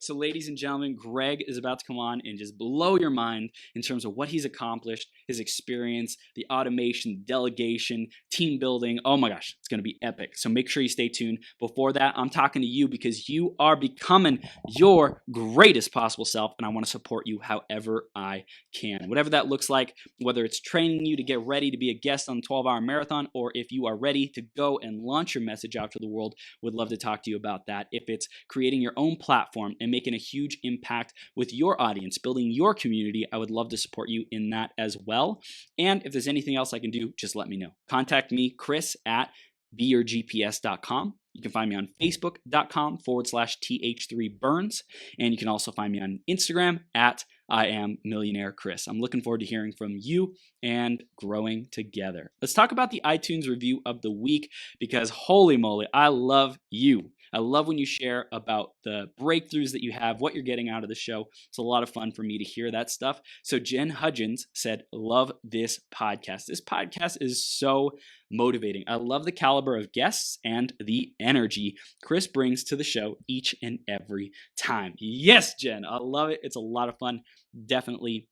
So, ladies and gentlemen, Greg is about to come on and just blow your mind in terms of what he's accomplished, his experience, the automation, delegation, team building. Oh my gosh, it's going to be epic. So make sure you stay tuned. Before that, I'm talking to you because you are becoming your greatest possible self, and I want to support you however I can. Whatever that looks like, whether it's training you to get ready to be a guest on the 12-hour marathon, or if you are ready to go and launch your message out to the world, would love to talk to you about that. If it's creating your own platform and making a huge impact with your audience, building your community, I would love to support you in that as well. And if there's anything else I can do, just let me know. Contact me, Chris at beyourgps.com. You can find me on facebook.com/th3burns. And you can also find me on Instagram at I am Millionaire Chris. I'm looking forward to hearing from you and growing together. Let's talk about the iTunes review of the week because holy moly, I love you. I love when you share about the breakthroughs that you have, what you're getting out of the show. It's a lot of fun for me to hear that stuff. So Jen Hudgens said, love this podcast. This podcast is so motivating. I love the caliber of guests and the energy Chris brings to the show each and every time. Yes, Jen, I love it. It's a lot of fun. Definitely.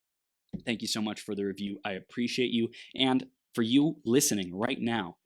Thank you so much for the review. I appreciate you. And for you listening right now,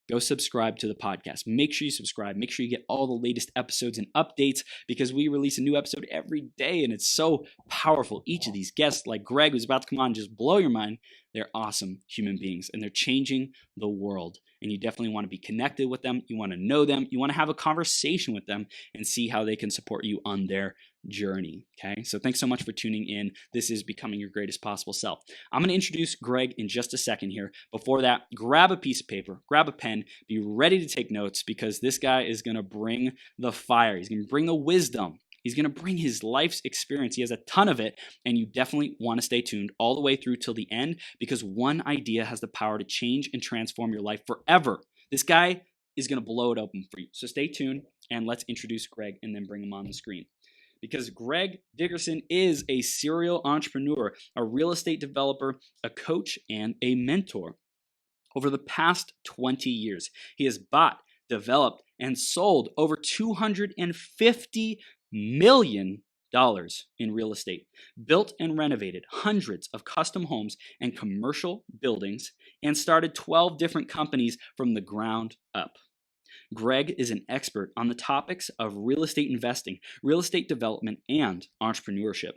go subscribe to the podcast. Make sure you subscribe. Make sure you get all the latest episodes and updates because we release a new episode every day and it's so powerful. Each of these guests, like Greg, who's about to come on, just blow your mind. They're awesome human beings and they're changing the world. And you definitely want to be connected with them. You want to know them. You want to have a conversation with them and see how they can support you on their journey. Okay. So thanks so much for tuning in. This is Becoming Your Greatest Possible Self. I'm going to introduce Greg in just a second here. Before that, grab a piece of paper, grab a pen, be ready to take notes because this guy is going to bring the fire. He's going to bring the wisdom. He's going to bring his life's experience. He has a ton of it, and you definitely want to stay tuned all the way through till the end because one idea has the power to change and transform your life forever. This guy is going to blow it open for you. So stay tuned, and let's introduce Greg and then bring him on the screen. Because Greg Dickerson is a serial entrepreneur, a real estate developer, a coach, and a mentor. Over the past 20 years, he has bought, developed, and sold over $250 million in real estate, built and renovated hundreds of custom homes and commercial buildings, and started 12 different companies from the ground up. Greg is an expert on the topics of real estate investing, real estate development, and entrepreneurship.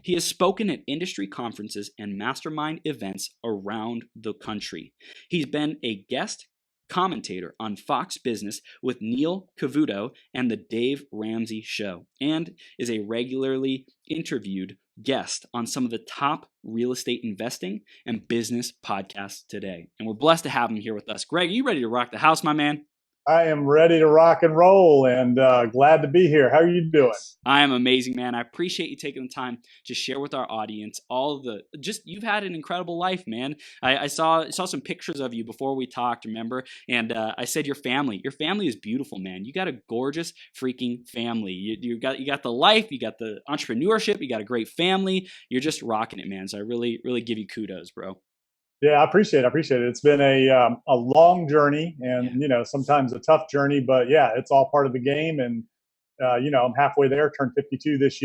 He has spoken at industry conferences and mastermind events around the country. He's been a guest commentator on Fox Business with Neil Cavuto and the Dave Ramsey Show, and is a regularly interviewed guest on some of the top real estate investing and business podcasts today. And we're blessed to have him here with us. Greg, are you ready to rock the house, my man? I am ready to rock and roll and glad to be here. How are you doing? I am amazing, man. I appreciate you taking the time to share with our audience you've had an incredible life, man. I saw some pictures of you before we talked, remember? And I said your family is beautiful, man. You got a gorgeous freaking family. You got the life, you got the entrepreneurship, you got a great family. You're just rocking it, man. So I really, really give you kudos, bro. Yeah, I appreciate it. It's been a long journey and, sometimes a tough journey, but yeah, it's all part of the game. And, I'm halfway there, turned 52 this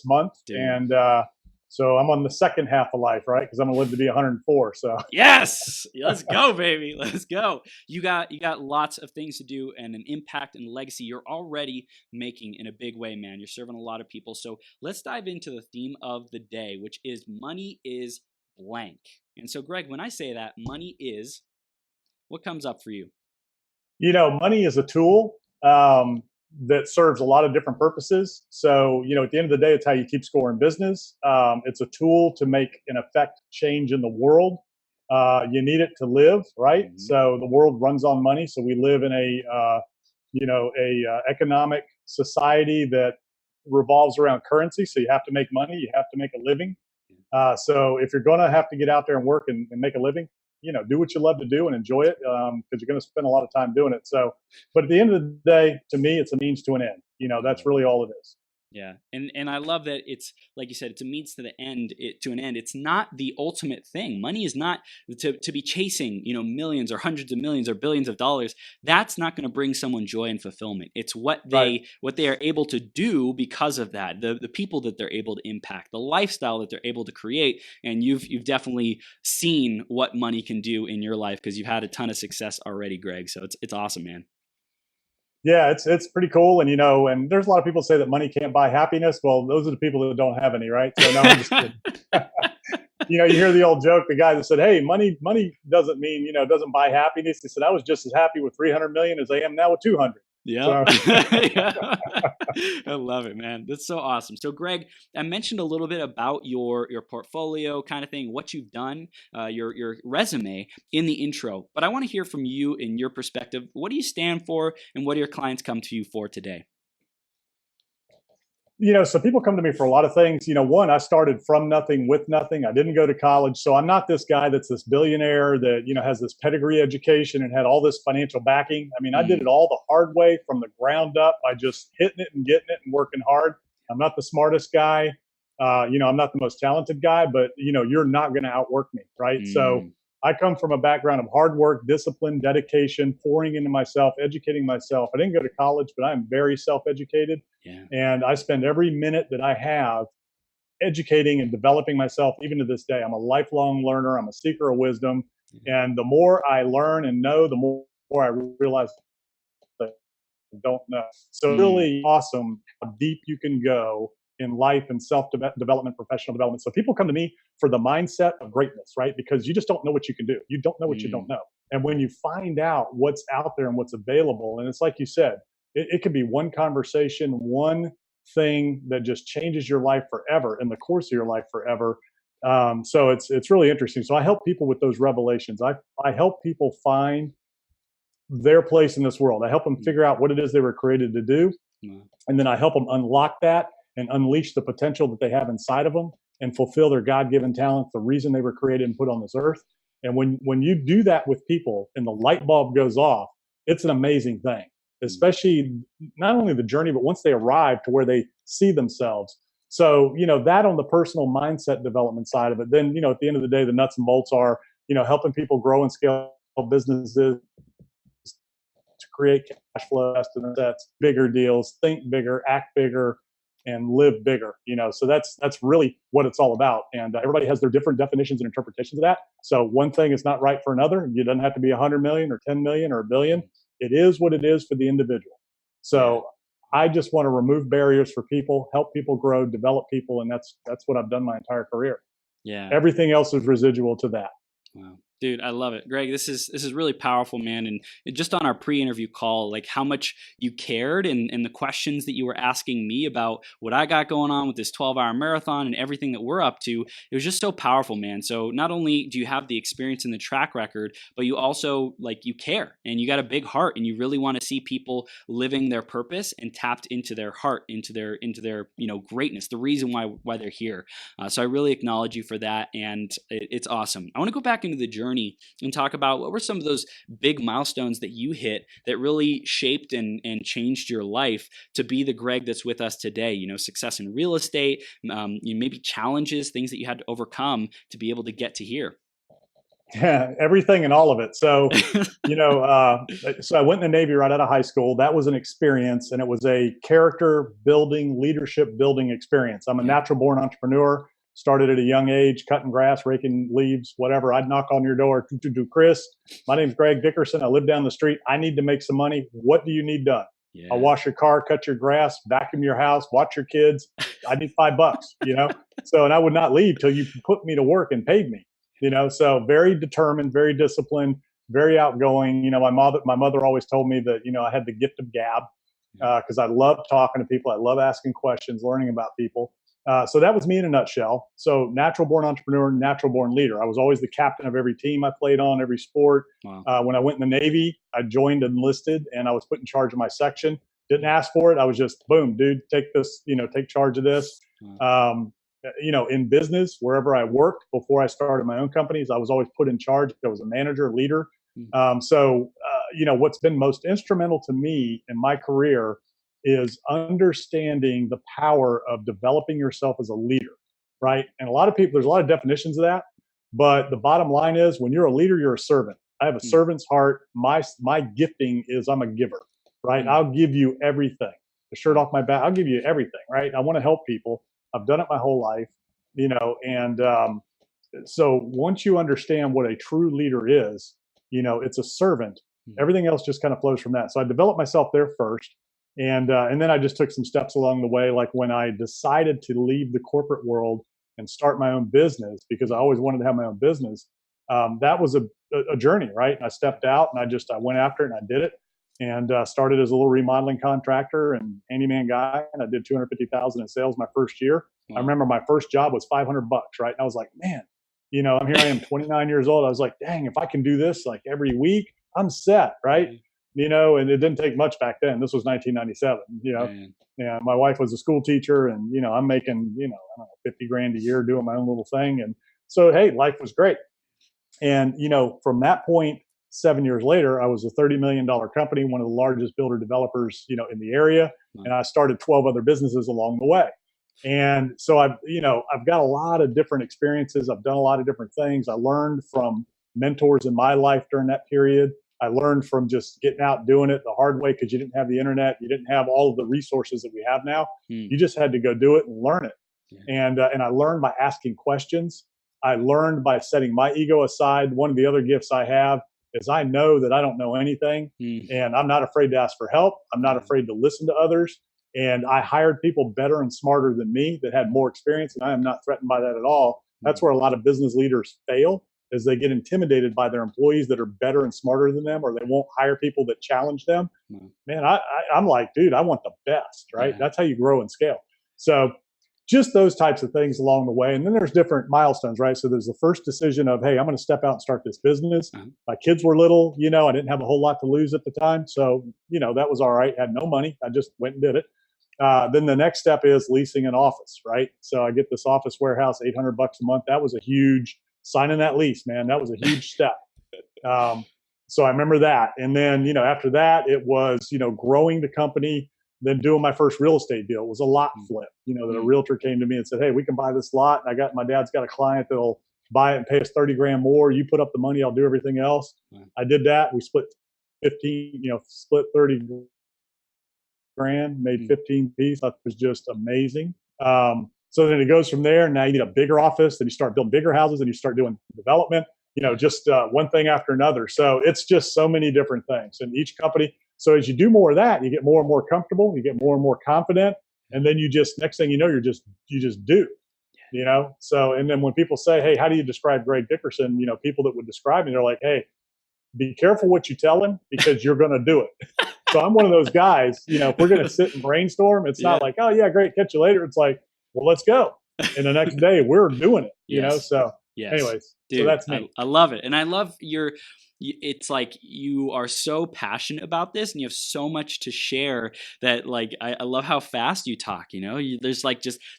month. Damn. And so I'm on the second half of life, right? Because I'm going to live to be 104. So yes, let's go, baby. Let's go. You got lots of things to do and an impact and legacy you're already making in a big way, man. You're serving a lot of people. So let's dive into the theme of the day, which is money is blank. And so, Greg, when I say that, money is, what comes up for you? Money is a tool that serves a lot of different purposes. So, at the end of the day, it's how you keep score in business. It's a tool to make an effect change in the world. You need it to live, right? Mm-hmm. So the world runs on money. So we live in a economic society that revolves around currency. So you have to make money. You have to make a living. So if you're going to have to get out there and work and make a living, do what you love to do and enjoy it because you're going to spend a lot of time doing it. So, but at the end of the day, to me, it's a means to an end. That's really all it is. Yeah, and I love that it's like you said, it's a means to the end, to an end. It's not the ultimate thing. Money is not to be chasing, millions or hundreds of millions or billions of dollars. That's not going to bring someone joy and fulfillment. It's Right. what they are able to do because of that, the people that they're able to impact, the lifestyle that they're able to create. And you've definitely seen what money can do in your life because you've had a ton of success already, Greg. So it's awesome, man. Yeah, it's pretty cool. And, and there's a lot of people say that money can't buy happiness. Well, those are the people that don't have any, right? So no, I'm just kidding. You hear the old joke, the guy that said, "Hey, money doesn't mean, doesn't buy happiness." He said, "I was just as happy with 300 million as I am now with 200." Yep. So Yeah. I love it, man. That's so awesome. So, Greg, I mentioned a little bit about your portfolio kind of thing, what you've done, your resume in the intro. But I want to hear from you in your perspective. What do you stand for, and what do your clients come to you for today? so people come to me for a lot of things. One, I started from nothing with nothing. I didn't go to college. So I'm not this guy that's this billionaire that, has this pedigree education and had all this financial backing. I mean, I did it Mm, all the hard way from the ground up by just hitting it and getting it and working hard. I'm not the smartest guy. I'm not the most talented guy, but, you're not going to outwork me. Right. So mm, I come from a background of hard work, discipline, dedication, pouring into myself, educating myself. I didn't go to college, but I'm very self educated. yeah. And I spend every minute that I have educating and developing myself, even to this day. I'm a lifelong learner, I'm a seeker of wisdom. Yeah. And the more I learn and know, the more I realize that I don't know. So, Mm, really awesome how deep you can go in life and self development, professional development. So, people come to me for the mindset of greatness, right? Because you just don't know what you can do. You don't know what you don't mm, know. And when you find out what's out there and what's available, and it's like you said, it could be one conversation, one thing that just changes your life forever in the course of your life forever. So it's really interesting. So I help people with those revelations. I help people find their place in this world. I help them mm. figure out what it is they were created to do, Wow. and then I help them unlock that and unleash the potential that they have inside of them and fulfill their God-given talents, the reason they were created and put on this earth. And when you do that with people and the light bulb goes off, it's an amazing thing. Mm, Especially not only the journey, but once they arrive to where they see themselves. So, that on the personal mindset development side of it, then, at the end of the day, the nuts and bolts are, helping people grow and scale businesses to create cash flow estimates, bigger deals, think bigger, act bigger, and live bigger. So that's really what it's all about. And everybody has their different definitions and interpretations of that. So one thing is not right for another. It doesn't have to be 100 million or 10 million or a billion. mm. It is what it is for the individual. Yeah. So I just want to remove barriers for people, help people grow, develop people, and that's what I've done my entire career. Yeah. Everything else is residual to that. Wow. Dude, I love it. Greg, this is really powerful, man. And just on our pre-interview call, like how much you cared and the questions that you were asking me about what I got going on with this 12-hour marathon and everything that we're up to, it was just so powerful, man. So not only do you have the experience and the track record, but you also like you care and you got a big heart and you really want to see people living their purpose and tapped into their heart, into their greatness, the reason why they're here. So I really acknowledge you for that, and it's awesome. I want to go back into the journey and talk about what were some of those big milestones that you hit that really shaped and changed your life to be the Greg that's with us today. Success in real estate, maybe challenges, things that you had to overcome to be able to get to here. Yeah, everything and all of it. So I went in the Navy right out of high school. That was an experience, and it was a character building, leadership building experience. I'm a Yeah. natural born entrepreneur. Started at a young age, cutting grass, raking leaves, whatever. I'd knock on your door, Chris, my name's Greg Dickerson. I live down the street. I need to make some money. What do you need done? I'll Yeah. wash your car, cut your grass, vacuum your house, watch your kids. I need $5, So, and I would not leave till you put me to work and paid me. So very determined, very disciplined, very outgoing. My mother always told me that I had the gift of gab because I love talking to people. I love asking questions, learning about people. So that was me in a nutshell. So natural born entrepreneur, natural born leader. I was always the captain of every team I played on, every sport. Wow. When I went in the Navy, I joined enlisted and I was put in charge of my section. Didn't ask for it. I was just, boom, dude, take this, take charge of this. Wow. Um, in business, wherever I worked before I started my own companies, I was always put in charge. I was a manager, leader. Mm. What's been most instrumental to me in my career is understanding the power of developing yourself as a leader, right? And a lot of people, there's a lot of definitions of that, but the bottom line is when you're a leader, you're a servant. I have a servant's heart. My gifting is I'm a giver, right? I'll give you everything. The shirt off my back, I'll give you everything, right? I want to help people. I've done it my whole life, and so once you understand what a true leader is, it's a servant. Everything else just kind of flows from that. So I developed myself there first. And then I just took some steps along the way. Like when I decided to leave the corporate world and start my own business, because I always wanted to have my own business, that was a journey, right? And I stepped out and I went after it and I did it, and started as a little remodeling contractor and handyman guy. And I did 250,000 in sales my first year. Wow. I remember my first job was $500, right? And I was like, man, I'm here. I am 29 years old. I was like, dang, if I can do this like every week, I'm set, right? And it didn't take much back then. This was 1997, and my wife was a school teacher, and, I'm making, I don't know, 50 grand a year doing my own little thing. And so, hey, life was great. And, from that point, 7 years later, I was a $30 million company, one of the largest builder developers, in the area. And I started 12 other businesses along the way. And so I've got a lot of different experiences. I've done a lot of different things. I learned from mentors in my life during that period. I learned from just getting out doing it the hard way, because you didn't have the internet. You didn't have all of the resources that we have now. You just had to go do it and learn it. And I learned by asking questions. I learned by setting my ego aside. One of the other gifts I have is I know that I don't know anything, and I'm not afraid to ask for help. I'm not afraid to listen to others. And I hired people better and smarter than me that had more experience, and I am not threatened by that at all. That's where a lot of business leaders fail, is they get intimidated by their employees that are better and smarter than them, or they won't hire people that challenge them. Man, I'm like, dude, I want the best, right? That's how you grow and scale. So just those types of things along the way. And then there's different milestones, right? So there's the first decision of, hey, I'm going to step out and start this business. My kids were little, I didn't have a whole lot to lose at the time. So, that was all right. I had no money. I just went and did it. Then the next step is leasing an office, right? So I get this office warehouse, $800 a month. That was a huge signing that lease, man. That was a huge step. So I remember that. And then, after that, it was, growing the company, then doing my first real estate deal. It was a lot flip, that a realtor came to me and said, hey, we can buy this lot. And my dad's got a client that'll buy it and pay us 30 grand more. You put up the money, I'll do everything else. I did that. We split 30 grand, made 15 piece. That was just amazing. So then it goes from there. Now you need a bigger office, then you start building bigger houses, and you start doing development, just one thing after another. So it's just so many different things. And each company, so as you do more of that, you get more and more comfortable, you get more and more confident. And then next thing you know, you just do, So, and then when people say, hey, how do you describe Greg Dickerson? People that would describe me, they're like, hey, be careful what you tell him, because you're going to do it. So I'm one of those guys, if we're going to sit and brainstorm, it's not like, oh yeah, great, catch you later. It's like, well, let's go. And the next day we're doing it, So anyways, dude, so that's me. I love it. And I love it's like you are so passionate about this, and you have so much to share that, like, I love how fast you talk. There's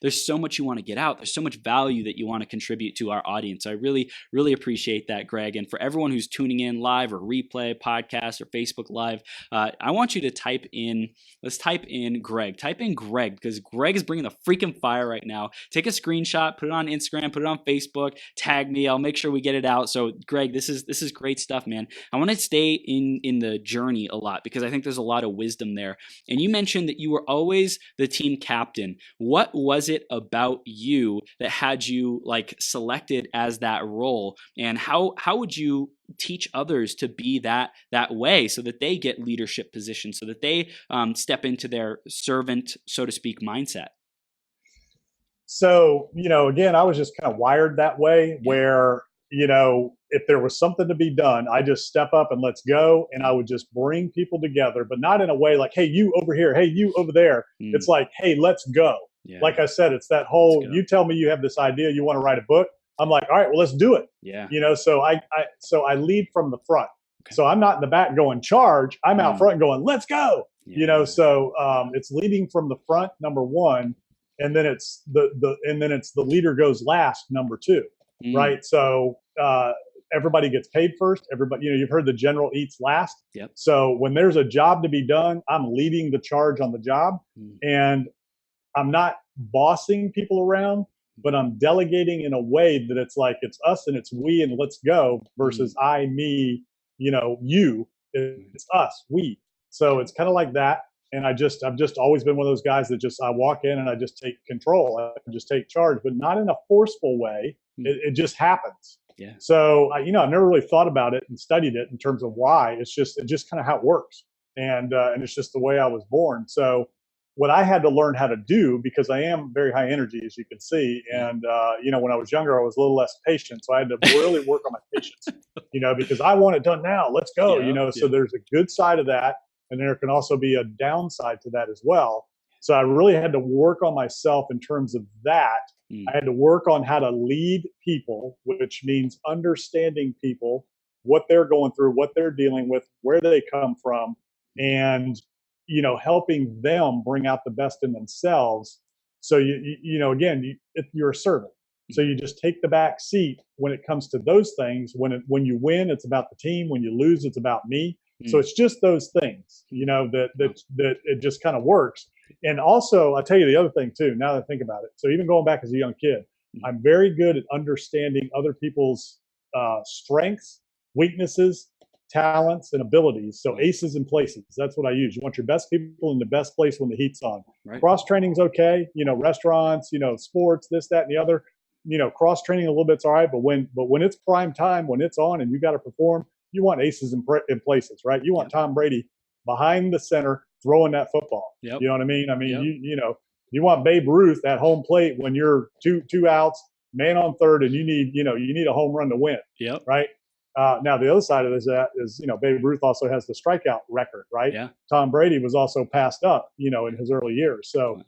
there's so much you want to get out. There's so much value that you want to contribute to our audience. I really, really appreciate that, Greg. And for everyone who's tuning in live or replay, podcast or Facebook Live, I want you to let's type in Greg, because Greg is bringing the freaking fire right now. Take a screenshot, put it on Instagram, put it on Facebook, tag me. I'll make sure we get it out. So Greg, this is great stuff, man. I want to stay in the journey a lot, because I think there's a lot of wisdom there. And you mentioned that you were always the team captain. What was it about you that had you selected as that role? And how would you teach others to be that way, so that they get leadership positions, so that they step into their servant, so to speak, mindset? So, again, I was just kind of wired that way, where, if there was something to be done, I just step up and let's go. And I would just bring people together, but not in a way like, hey, you over here, hey, you over there. It's like, hey, let's go. Yeah. Like I said, it's that whole, you tell me you have this idea, you want to write a book. I'm like, all right, well, let's do it. Yeah. So I lead from the front. Okay. So I'm not in the back going charge. I'm out front going, let's go. Yeah. So it's leading from the front, number one. And then it's the leader goes last, number two. Right. So, everybody gets paid first. Everybody, you've heard the general eats last. Yep. So when there's a job to be done, I'm leading the charge on the job, and I'm not bossing people around, but I'm delegating in a way that it's like it's us and it's we and let's go versus I, me, you. It's us, we. So it's kind of like that. And I've just always been one of those guys that I walk in and I just take control. I just take charge, but not in a forceful way. It just happens. Yeah. So I've never really thought about it and studied it in terms of why. It's just kind of how it works, and it's just the way I was born. So what I had to learn how to do, because I am very high energy, as you can see, and when I was younger, I was a little less patient, so I had to really work on my patience, because I want it done now. Let's go, So there's a good side of that, and there can also be a downside to that as well. So I really had to work on myself in terms of that. I had to work on how to lead people, which means understanding people, what they're going through, what they're dealing with, where they come from, and helping them bring out the best in themselves. So if you're a servant, so you just take the back seat when it comes to those things. When you win, it's about the team. When you lose, it's about me. So it's just those things, that it just kind of works. And also, I'll tell you the other thing too, now that I think about it. So even going back as a young kid, I'm very good at understanding other people's strengths, weaknesses, talents, and abilities. So aces and places, that's what I use. You want your best people in the best place when the heat's on. Right. Cross training's okay. Restaurants, sports, this, that, and the other. Cross training a little bit's all right, but when it's prime time, when it's on and you got to perform, you want aces in places, right? You want Tom Brady behind the center throwing that football. Yep. You know what I mean? You want Babe Ruth at home plate when you're two outs, man on third, and you need a home run to win. Yep. Right. Now the other side of this is Babe Ruth also has the strikeout record, right? Yeah. Tom Brady was also passed up, in his early years. So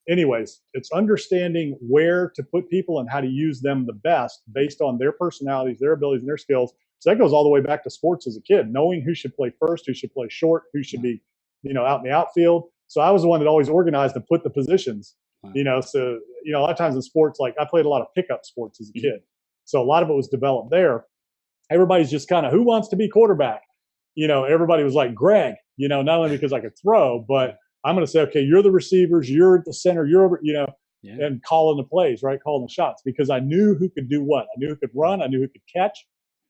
anyways, it's understanding where to put people and how to use them the best based on their personalities, their abilities, and their skills. So that goes all the way back to sports as a kid, knowing who should play first, who should play short, who should be, out in the outfield. So I was the one that always organized and put the positions, so, a lot of times in sports, like I played a lot of pickup sports as a kid. So a lot of it was developed there. Everybody's just kind of, who wants to be quarterback? Everybody was like, Greg, not only because I could throw, but I'm going to say, okay, you're the receivers, you're at the center, you're over, and calling the plays, right? Calling the shots, because I knew who could do what. I knew who could run, I knew who could catch,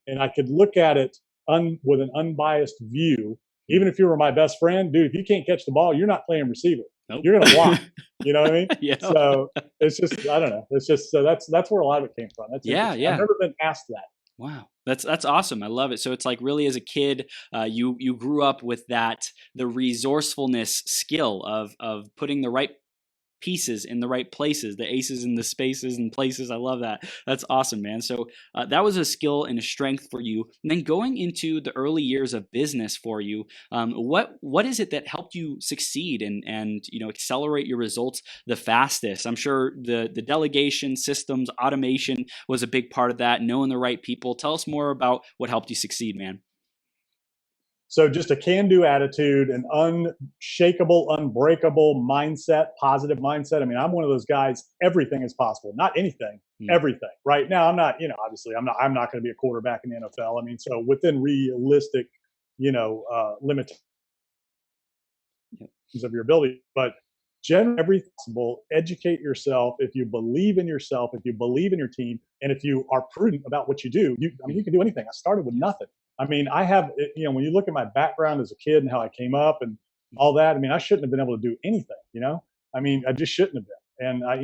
and I could look at it with an unbiased view. Even if you were my best friend, dude, if you can't catch the ball, you're not playing receiver. Nope. You're going to block. You know what I mean? Yeah. So it's just, I don't know. It's just, so that's where a lot of it came from. That's I've never been asked that. Wow. That's awesome. I love it. So it's like really as a kid, you grew up with the resourcefulness skill of putting the right pieces in the right places, the aces in the spaces and places. I love that. That's awesome, man. So that was a skill and a strength for you. And then going into the early years of business for you, what is it that helped you succeed and accelerate your results the fastest? I'm sure the delegation, systems, automation was a big part of that. Knowing the right people. Tell us more about what helped you succeed, man. So just a can-do attitude, an unshakable, unbreakable mindset, positive mindset. I'm one of those guys, everything is possible. Not anything, everything. Right now, I'm not, obviously I'm not going to be a quarterback in the NFL. So within realistic, limitations of your ability, but generally everything possible, educate yourself. If you believe in yourself, if you believe in your team, and if you are prudent about what you do, you can do anything. I started with nothing. I have, when you look at my background as a kid and how I came up and all that, I shouldn't have been able to do anything, I just shouldn't have been. And I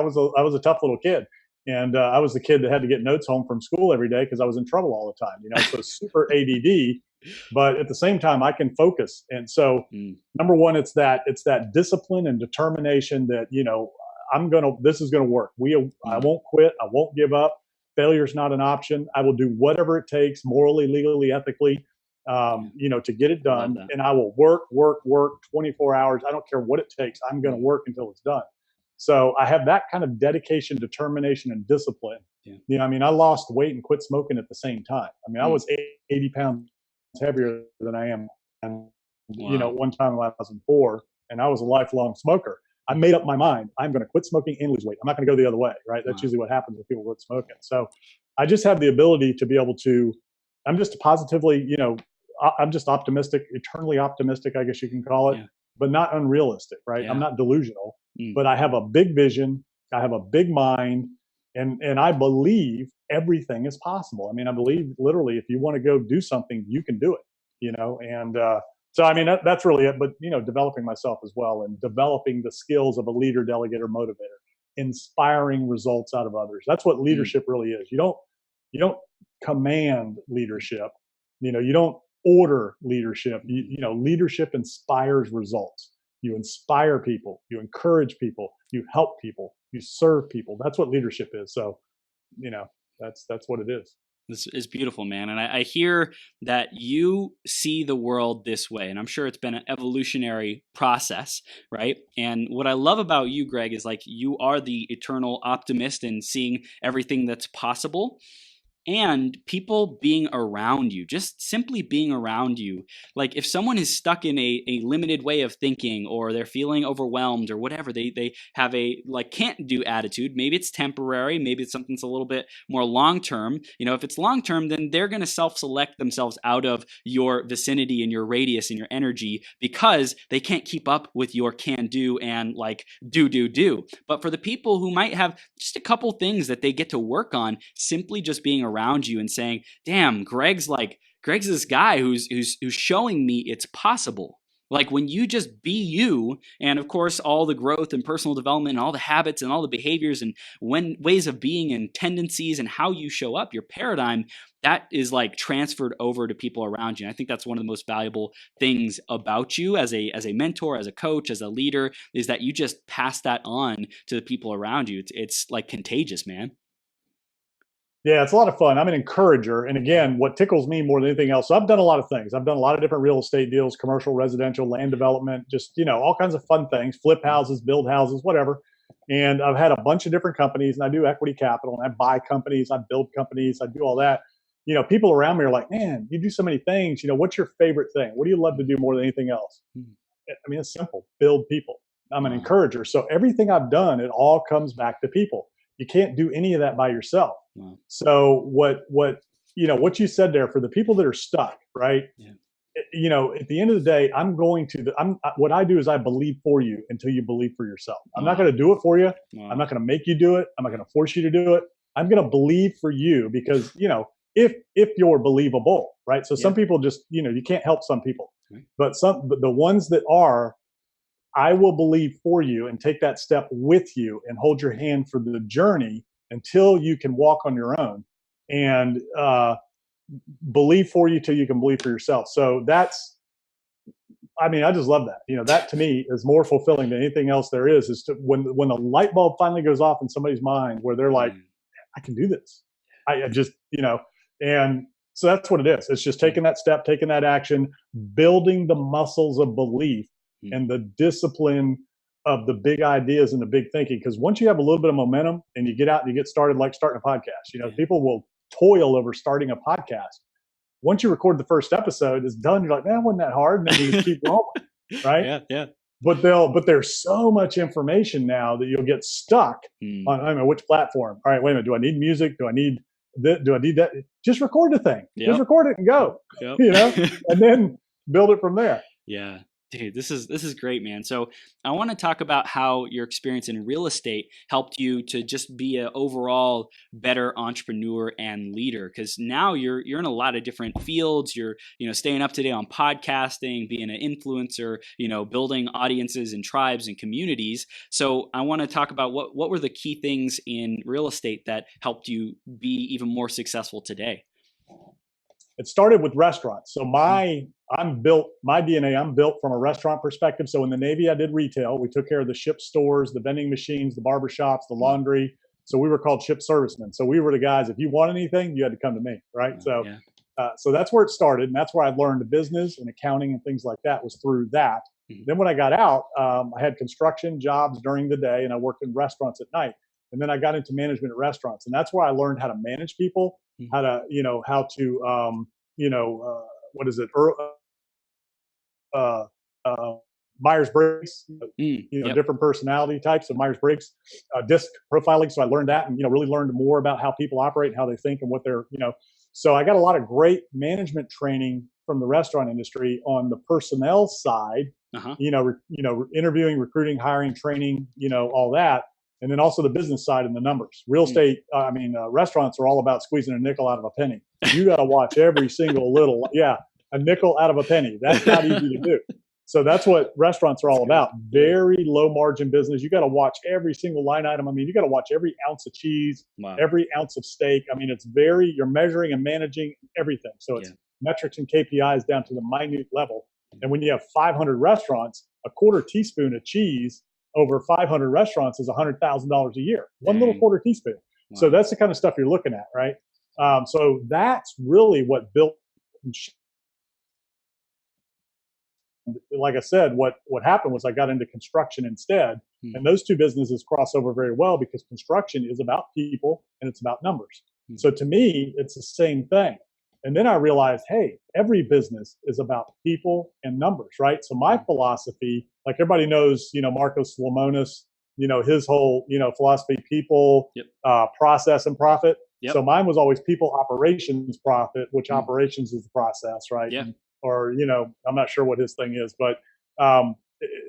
was a tough little kid, and I was the kid that had to get notes home from school every day because I was in trouble all the time, so super ADD, but at the same time I can focus. And so number one, it's that discipline and determination that, this is going to work. I won't quit. I won't give up. Failure is not an option. I will do whatever it takes, morally, legally, ethically, to get it done. And I will work 24 hours. I don't care what it takes. I'm going to work until it's done. So I have that kind of dedication, determination, and discipline. Yeah. I lost weight and quit smoking at the same time. I was 80 pounds heavier than I am. And, one time when I was 2004, and I was a lifelong smoker. I made up my mind. I'm going to quit smoking and lose weight. I'm not going to go the other way, right? That's usually what happens when people quit smoking. So I just have the ability to be able to, I'm just positively, I'm just optimistic, eternally optimistic, I guess you can call it, Yeah. but not unrealistic, right? Yeah. I'm not delusional, Mm. but I have a big vision. I have a big mind, and I believe everything is possible. I mean, I believe literally if you want to go do something, you can do it, and so, I mean, that's really it. But, developing myself as well and developing the skills of a leader, delegator, motivator, inspiring results out of others. That's what leadership really is. You don't command leadership. You don't order leadership. Leadership inspires results. You inspire people, you encourage people, you help people, you serve people. That's what leadership is. So, that's what it is. This is beautiful, man. And I hear that you see the world this way. And I'm sure it's been an evolutionary process, right? And what I love about you, Greg, is like you are the eternal optimist and seeing everything that's possible. And people being around you, just simply being around you. Like if someone is stuck in a limited way of thinking, or they're feeling overwhelmed or whatever, they have a like can't do attitude. Maybe it's temporary. Maybe it's something that's a little bit more long term. If it's long term, then they're going to self-select themselves out of your vicinity and your radius and your energy because they can't keep up with your can do and like do. But for the people who might have just a couple things that they get to work on, simply just being around you and saying, damn, Greg's this guy who's showing me it's possible. Like when you just be you, and of course all the growth and personal development and all the habits and all the behaviors and ways of being and tendencies and how you show up, your paradigm, that is like transferred over to people around you. And I think that's one of the most valuable things about you as a mentor, as a coach, as a leader, is that you just pass that on to the people around you. It's like contagious, man. Yeah, it's a lot of fun. I'm an encourager. And again, what tickles me more than anything else, so I've done a lot of things. I've done a lot of different real estate deals, commercial, residential, land development, just, all kinds of fun things, flip houses, build houses, whatever. And I've had a bunch of different companies, and I do equity capital, and I buy companies, I build companies, I do all that. People around me are like, man, you do so many things. What's your favorite thing? What do you love to do more than anything else? I mean, it's simple, build people. I'm an encourager. So everything I've done, it all comes back to people. You can't do any of that by yourself. Wow. So what you said there, for the people that are stuck, right? Yeah. At the end of the day, what I do is I believe for you until you believe for yourself. I'm not going to do it for you. Wow. I'm not going to make you do it. I'm not going to force you to do it. I'm going to believe for you because, if you're believable, right? So some people just, you can't help some people, right. but the ones that are, I will believe for you and take that step with you and hold your hand for the journey until you can walk on your own, and believe for you till you can believe for yourself. So I just love that. That to me is more fulfilling than anything else there is to when the light bulb finally goes off in somebody's mind where they're like, I can do this. I just, and so that's what it is. It's just taking that step, taking that action, building the muscles of belief and the discipline of the big ideas and the big thinking. Because once you have a little bit of momentum and you get out and you get started, like starting a podcast, people will toil over starting a podcast. Once you record the first episode, it's done. You're like, man, wasn't that hard? And then you just keep rolling, right? Yeah. But there's so much information now that you'll get stuck on, I don't know, which platform. All right, wait a minute. Do I need music? Do I need this? Do I need that? Just record the thing. Yep. Just record it and go, Yep. and then build it from there. Yeah. Dude, this is great, man. So I want to talk about how your experience in real estate helped you to just be an overall better entrepreneur and leader. Because now you're in a lot of different fields. You're staying up to date on podcasting, being an influencer, building audiences and tribes and communities. So I want to talk about what were the key things in real estate that helped you be even more successful today. It started with restaurants. So my DNA, I'm built from a restaurant perspective. So in the Navy, I did retail. We took care of the ship stores, the vending machines, the barber shops, the laundry. So we were called ship servicemen. So we were the guys, if you want anything, you had to come to me, right? So that's where it started. And that's where I learned business and accounting and things like that, was through that. Mm-hmm. Then when I got out, I had construction jobs during the day and I worked in restaurants at night. And then I got into management at restaurants. And that's where I learned how to manage people, how to, what is it? Myers-Briggs, Yep. different personality types of Myers-Briggs, disc profiling. So I learned that and, really learned more about how people operate and how they think and what they're, so I got a lot of great management training from the restaurant industry on the personnel side, interviewing, recruiting, hiring, training, all that. And then also the business side and the numbers. Real estate, restaurants are all about squeezing a nickel out of a penny. You got to watch every single little, a nickel out of a penny. That's not easy to do. So that's what restaurants are all about. Very low margin business. You got to watch every single line item. I mean, you got to watch every ounce of cheese, every ounce of steak. I mean, you're measuring and managing everything. So it's metrics and KPIs down to the minute level. And when you have 500 restaurants, a quarter teaspoon of cheese over 500 restaurants is $100,000 a year. One little quarter teaspoon. Wow. So that's the kind of stuff you're looking at, right? So that's really what built. Like I said, what happened was I got into construction instead. And those two businesses cross over very well because construction is about people and it's about numbers. So to me, it's the same thing. And then I realized, hey, every business is about people and numbers, right? So my philosophy, like everybody knows, Marcos Lemonis, his whole, philosophy, people, process and profit. Yep. So mine was always people, operations, profit, which operations is the process, right? Yeah. Or, I'm not sure what his thing is, but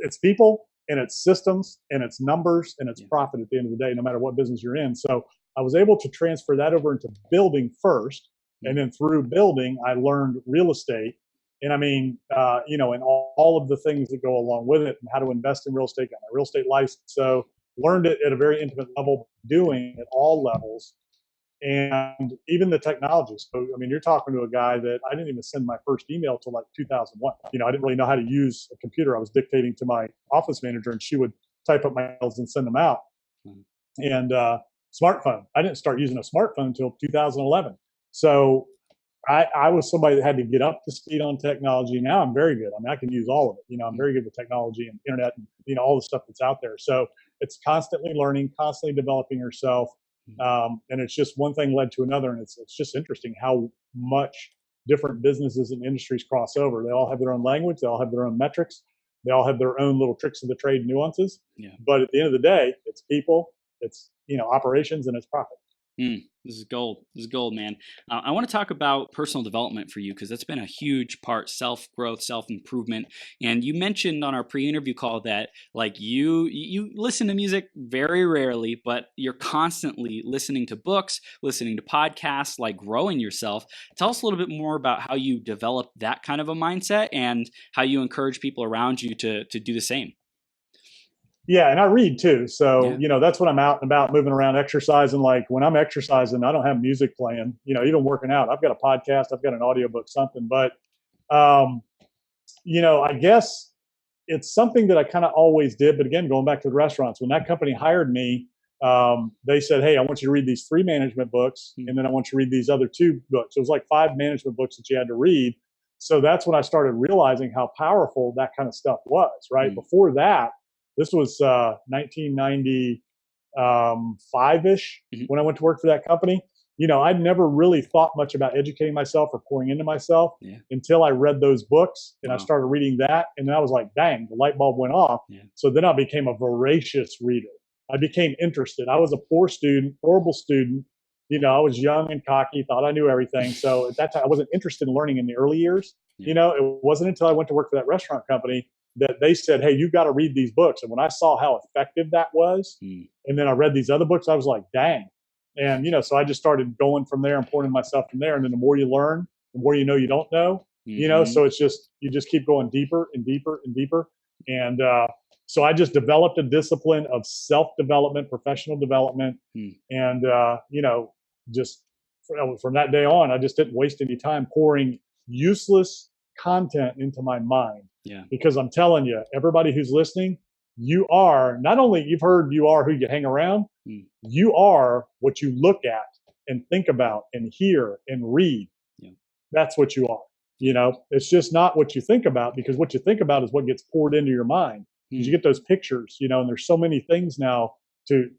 it's people and it's systems and it's numbers and it's profit at the end of the day, no matter what business you're in. So I was able to transfer that over into building first. And then through building, I learned real estate. And I mean, and all of the things that go along with it and how to invest in real estate, got my real estate license. So learned it at a very intimate level, doing at all levels. And even the technology. So, I mean, you're talking to a guy that I didn't even send my first email till like 2001. I didn't really know how to use a computer. I was dictating to my office manager and she would type up my emails and send them out. And smartphone. I didn't start using a smartphone until 2011. So I was somebody that had to get up to speed on technology. Now I'm very good. I mean, I can use all of it. I'm very good with technology and internet and, all the stuff that's out there. So it's constantly learning, constantly developing yourself. And it's just one thing led to another. And it's just interesting how much different businesses and industries cross over. They all have their own language. They all have their own metrics. They all have their own little tricks of the trade nuances. Yeah. But at the end of the day, it's people, it's, operations, and it's profit. This is gold. This is gold, man. I want to talk about personal development for you because that's been a huge part, self-growth, self-improvement. And you mentioned on our pre-interview call that like you listen to music very rarely, but you're constantly listening to books, listening to podcasts, like growing yourself. Tell us a little bit more about how you develop that kind of a mindset and how you encourage people around you to do the same. Yeah, and I read too. So, that's when I'm out and about moving around exercising. Like when I'm exercising, I don't have music playing, even working out. I've got a podcast, I've got an audiobook, something. But, I guess it's something that I kind of always did. But again, going back to the restaurants, when that company hired me, they said, hey, I want you to read these 3 management books. And then I want you to read these other 2 books. It was like 5 management books that you had to read. So that's when I started realizing how powerful that kind of stuff was, right? Before that, this was 1995-ish when I went to work for that company. I'd never really thought much about educating myself or pouring into myself until I read those books and I started reading that. And then I was like, dang, the light bulb went off. Yeah. So then I became a voracious reader. I became interested. I was a poor student, horrible student. I was young and cocky, thought I knew everything. So at that time, I wasn't interested in learning in the early years. It wasn't until I went to work for that restaurant company that they said, hey, you got to read these books. And when I saw how effective that was, and then I read these other books, I was like, dang. And, so I just started going from there and pouring into myself from there. And then the more you learn, the more you don't know, so it's just, you just keep going deeper and deeper and deeper. And so I just developed a discipline of self-development, professional development. And, just from that day on, I just didn't waste any time pouring useless content into my mind. Yeah. Because I'm telling you, everybody who's listening, you are not only, you've heard you are who you hang around, you are what you look at and think about and hear and read. Yeah. That's what you are. It's just not what you think about, because what you think about is what gets poured into your mind. Because you get those pictures, and there's so many things now to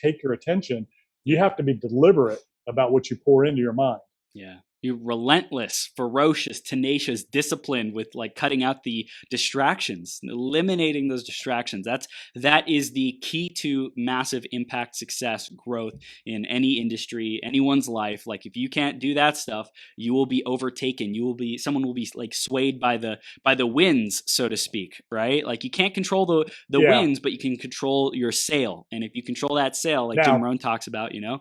take your attention. You have to be deliberate about what you pour into your mind. Yeah. You're relentless, ferocious, tenacious, disciplined with like cutting out the distractions, eliminating those distractions. That is the key to massive impact, success, growth in any industry, anyone's life. Like if you can't do that stuff, you will be overtaken. Someone will be like swayed by the winds, so to speak, right? Like you can't control the Yeah. winds, but you can control your sail. And if you control that sail, like Jim Now, Rohn talks about, you know.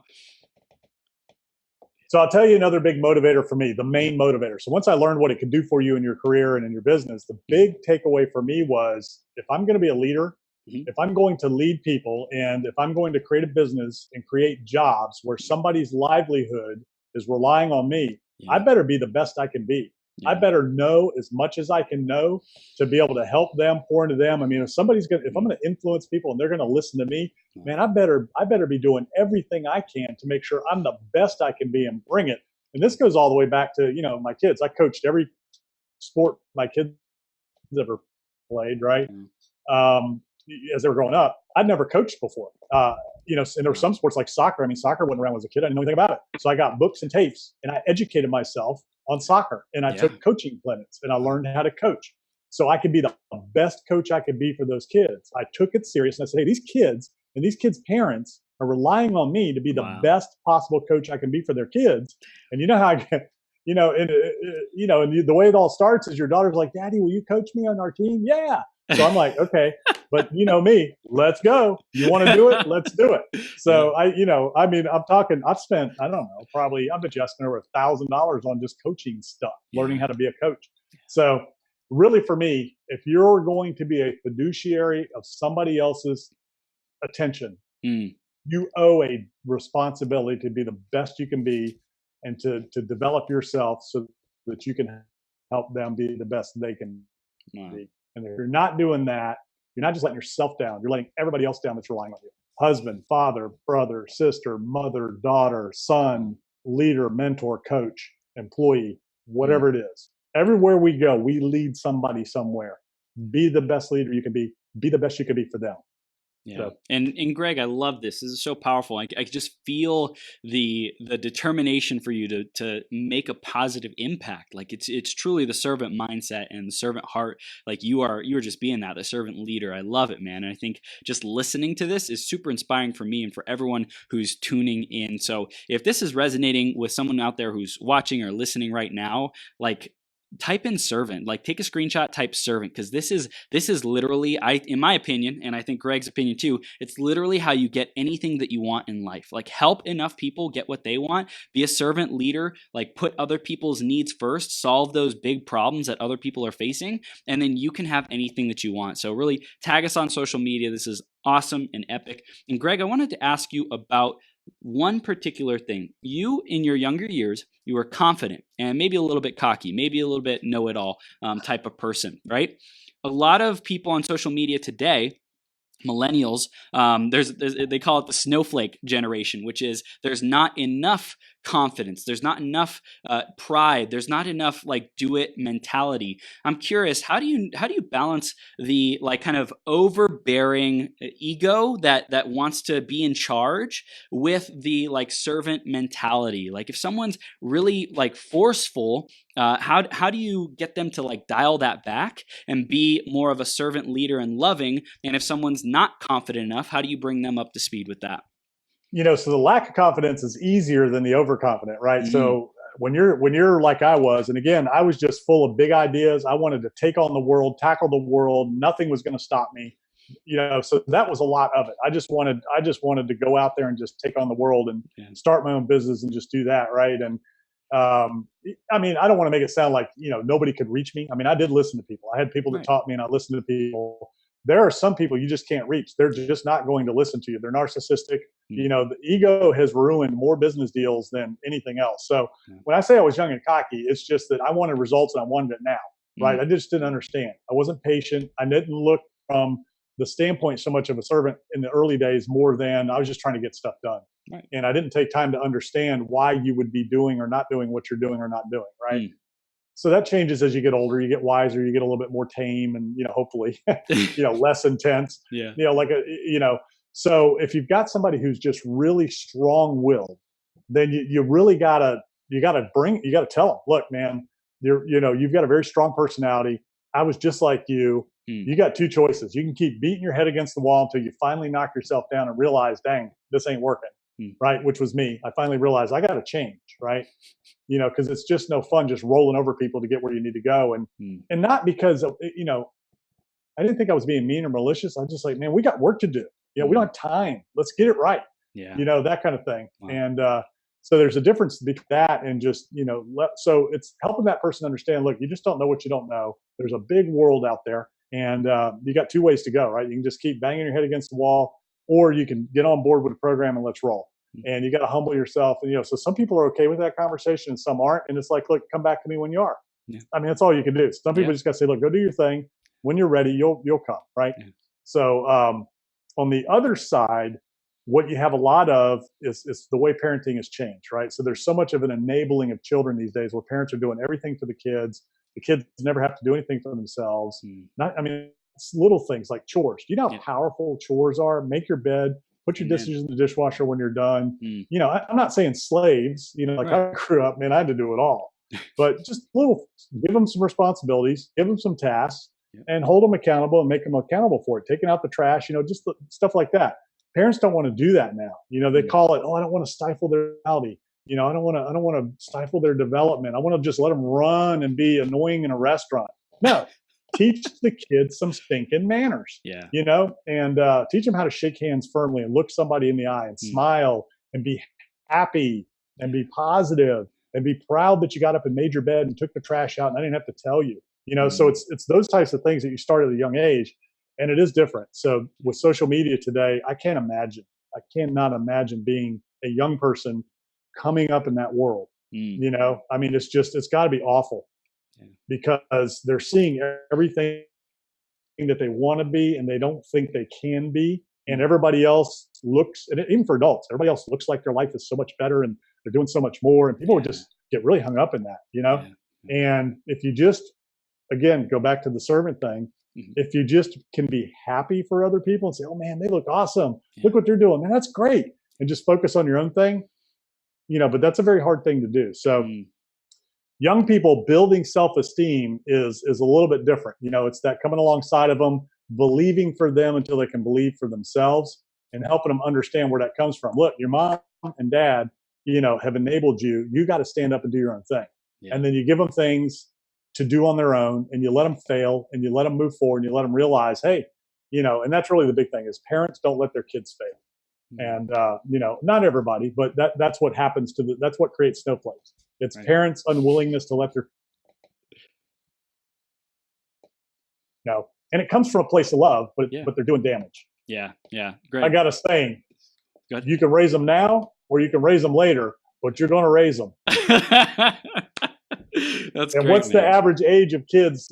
so I'll tell you another big motivator for me, the main motivator. So once I learned what it could do for you in your career and in your business, the big takeaway for me was if I'm going to be a leader, if I'm going to lead people, and if I'm going to create a business and create jobs where somebody's livelihood is relying on me, I better be the best I can be. I better know as much as I can know to be able to help them, pour into them. I mean, if I'm going to influence people and they're going to listen to me, man, I better be doing everything I can to make sure I'm the best I can be and bring it. And this goes all the way back to, my kids. I coached every sport my kids ever played, right? As they were growing up, I'd never coached before. And there were some sports like soccer. I mean, soccer wasn't around as a kid. I didn't know anything about it. So I got books and tapes and I educated myself on soccer, and I took coaching clinics and I learned how to coach so I could be the best coach I could be for those kids. I took it serious and I said, hey, these kids and these kids' parents are relying on me to be the best possible coach I can be for their kids. And you know how I get, and the way it all starts is your daughter's like, Daddy, will you coach me on our team? Yeah. So I'm like, okay, but you know me, let's go. You want to do it? Let's do it. So I'm talking, I've spent, I don't know, probably, I bet you I spent over $1,000 on just coaching stuff, learning how to be a coach. So really for me, if you're going to be a fiduciary of somebody else's attention, you owe a responsibility to be the best you can be and to develop yourself so that you can help them be the best they can be. And if you're not doing that, you're not just letting yourself down, you're letting everybody else down that's relying on you. Husband, father, brother, sister, mother, daughter, son, leader, mentor, coach, employee, whatever it is. Everywhere we go, we lead somebody somewhere. Be the best leader you can be. Be the best you can be for them. Yeah. So. And Greg, I love this. This is so powerful. I just feel the determination for you to make a positive impact. Like it's truly the servant mindset and the servant heart. Like you are just being that, the servant leader. I love it, man. And I think just listening to this is super inspiring for me and for everyone who's tuning in. So if this is resonating with someone out there who's watching or listening right now, like type in servant, like take a screenshot, type servant, because this is literally, in my opinion, and I think Greg's opinion too, it's literally how you get anything that you want in life. Like help enough people get what they want, be a servant leader, like put other people's needs first, solve those big problems that other people are facing, and then you can have anything that you want. So really tag us on social media. This is awesome and epic. And Greg, I wanted to ask you about one particular thing. You, in your younger years, you were confident and maybe a little bit cocky, maybe a little bit know-it-all type of person, right? A lot of people on social media today, millennials, they call it the snowflake generation, which is there's not enough confidence, there's not enough pride, there's not enough like do it mentality. I'm curious, how do you balance the like kind of overbearing ego that wants to be in charge with the like servant mentality? Like if someone's really like forceful, how do you get them to like dial that back and be more of a servant leader and loving? And if someone's not confident enough, how do you bring them up to speed with that? So the lack of confidence is easier than the overconfident, right? Mm-hmm. So when you're like I was, and again, I was just full of big ideas. I wanted to take on the world, tackle the world. Nothing was going to stop me. So that was a lot of it. I just wanted to go out there and just take on the world and start my own business and just do that, right? And I don't want to make it sound like nobody could reach me. I mean, I did listen to people. I had people that taught me, and I listened to people. There are some people you just can't reach. They're just not going to listen to you. They're narcissistic. The ego has ruined more business deals than anything else. So when I say I was young and cocky, it's just that I wanted results and I wanted it now, right? I just didn't understand. I wasn't patient. I didn't look from the standpoint so much of a servant in the early days more than I was just trying to get stuff done. Right. And I didn't take time to understand why you would be doing or not doing what you're doing or not doing, right? So that changes as you get older. You get wiser. You get a little bit more tame, and hopefully, less intense. Yeah. So if you've got somebody who's just really strong-willed, then you really gotta you got to tell them, look, man, you've got a very strong personality. I was just like you. You got two choices. You can keep beating your head against the wall until you finally knock yourself down and realize, dang, this ain't working. Right. Which was me. I finally realized I got to change. Right. Because it's just no fun just rolling over people to get where you need to go. And not because of, I didn't think I was being mean or malicious. I'm just like, man, we got work to do. We don't have time. Let's get it right. Yeah. That kind of thing. Wow. And so there's a difference between that and just, so it's helping that person understand, look, you just don't know what you don't know. There's a big world out there, and you got two ways to go, right? You can just keep banging your head against the wall, or you can get on board with the program and let's roll. And you got to humble yourself. And, so some people are okay with that conversation and some aren't. And it's like, look, come back to me when you are. Yeah. I mean, that's all you can do. Some people just got to say, look, go do your thing. When you're ready, you'll come, right? Yeah. So on the other side, what you have a lot of is the way parenting has changed, right? So there's so much of an enabling of children these days where parents are doing everything for the kids. The kids never have to do anything for themselves. It's little things like chores. Do you know how powerful chores are? Make your bed, put your dishes in the dishwasher when you're done. I'm not saying slaves, I grew up, man, I had to do it all. But just give them some responsibilities, give them some tasks, and hold them accountable and make them accountable for it. Taking out the trash, just stuff like that. Parents don't want to do that now. They call it, I don't want to stifle their personality. I don't want to stifle their development. I want to just let them run and be annoying in a restaurant. No, teach the kids some stinking manners. And teach them how to shake hands firmly and look somebody in the eye and smile and be happy and be positive and be proud that you got up and made your bed and took the trash out and I didn't have to tell you. So it's those types of things that you start at a young age. And it is different. So with social media today, I cannot imagine being a young person coming up in that world. It's got to be awful because they're seeing everything that they want to be and they don't think they can be. And everybody else looks, and even for adults, everybody else looks like their life is so much better and they're doing so much more. And people would just get really hung up in that, And if you just, again, go back to the servant thing, if you just can be happy for other people and say, oh man, they look awesome. Look what they're doing. Man, that's great. And just focus on your own thing, but that's a very hard thing to do. So young people building self-esteem is a little bit different. It's that coming alongside of them, believing for them until they can believe for themselves and helping them understand where that comes from. Look, your mom and dad, have enabled you. You got to stand up and do your own thing. Yeah. And then you give them things to do on their own and you let them fail and you let them move forward and you let them realize, hey, and that's really the big thing is parents don't let their kids fail. And, not everybody, but that's what happens that's what creates snowflakes. It's parents' unwillingness to let their, and it comes from a place of love, but they're doing damage. Yeah. Yeah. Great. I got a saying, you can raise them now or you can raise them later, but you're going to raise them. That's and great, what's the average age of kids,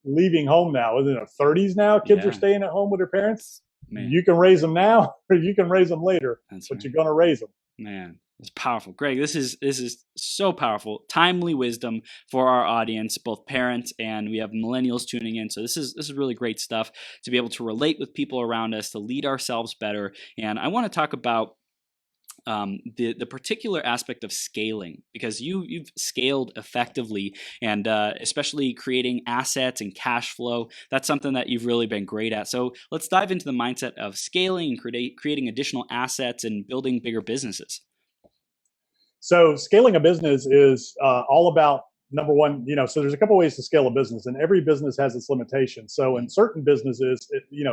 leaving home now? Is it in their 30s now? Kids are staying at home with their parents. Man. You can raise them now or you can raise them later, but you're going to raise them. Man, it's powerful. Greg, this is so powerful. Timely wisdom for our audience, both parents and we have millennials tuning in. So this is really great stuff to be able to relate with people around us, to lead ourselves better. And I want to talk about the particular aspect of scaling, because you've scaled effectively and especially creating assets and cash flow. That's something that you've really been great at. So let's dive into the mindset of scaling and creating additional assets and building bigger businesses. So scaling a business is all about, number one, so there's a couple ways to scale a business and every business has its limitations. So in certain businesses,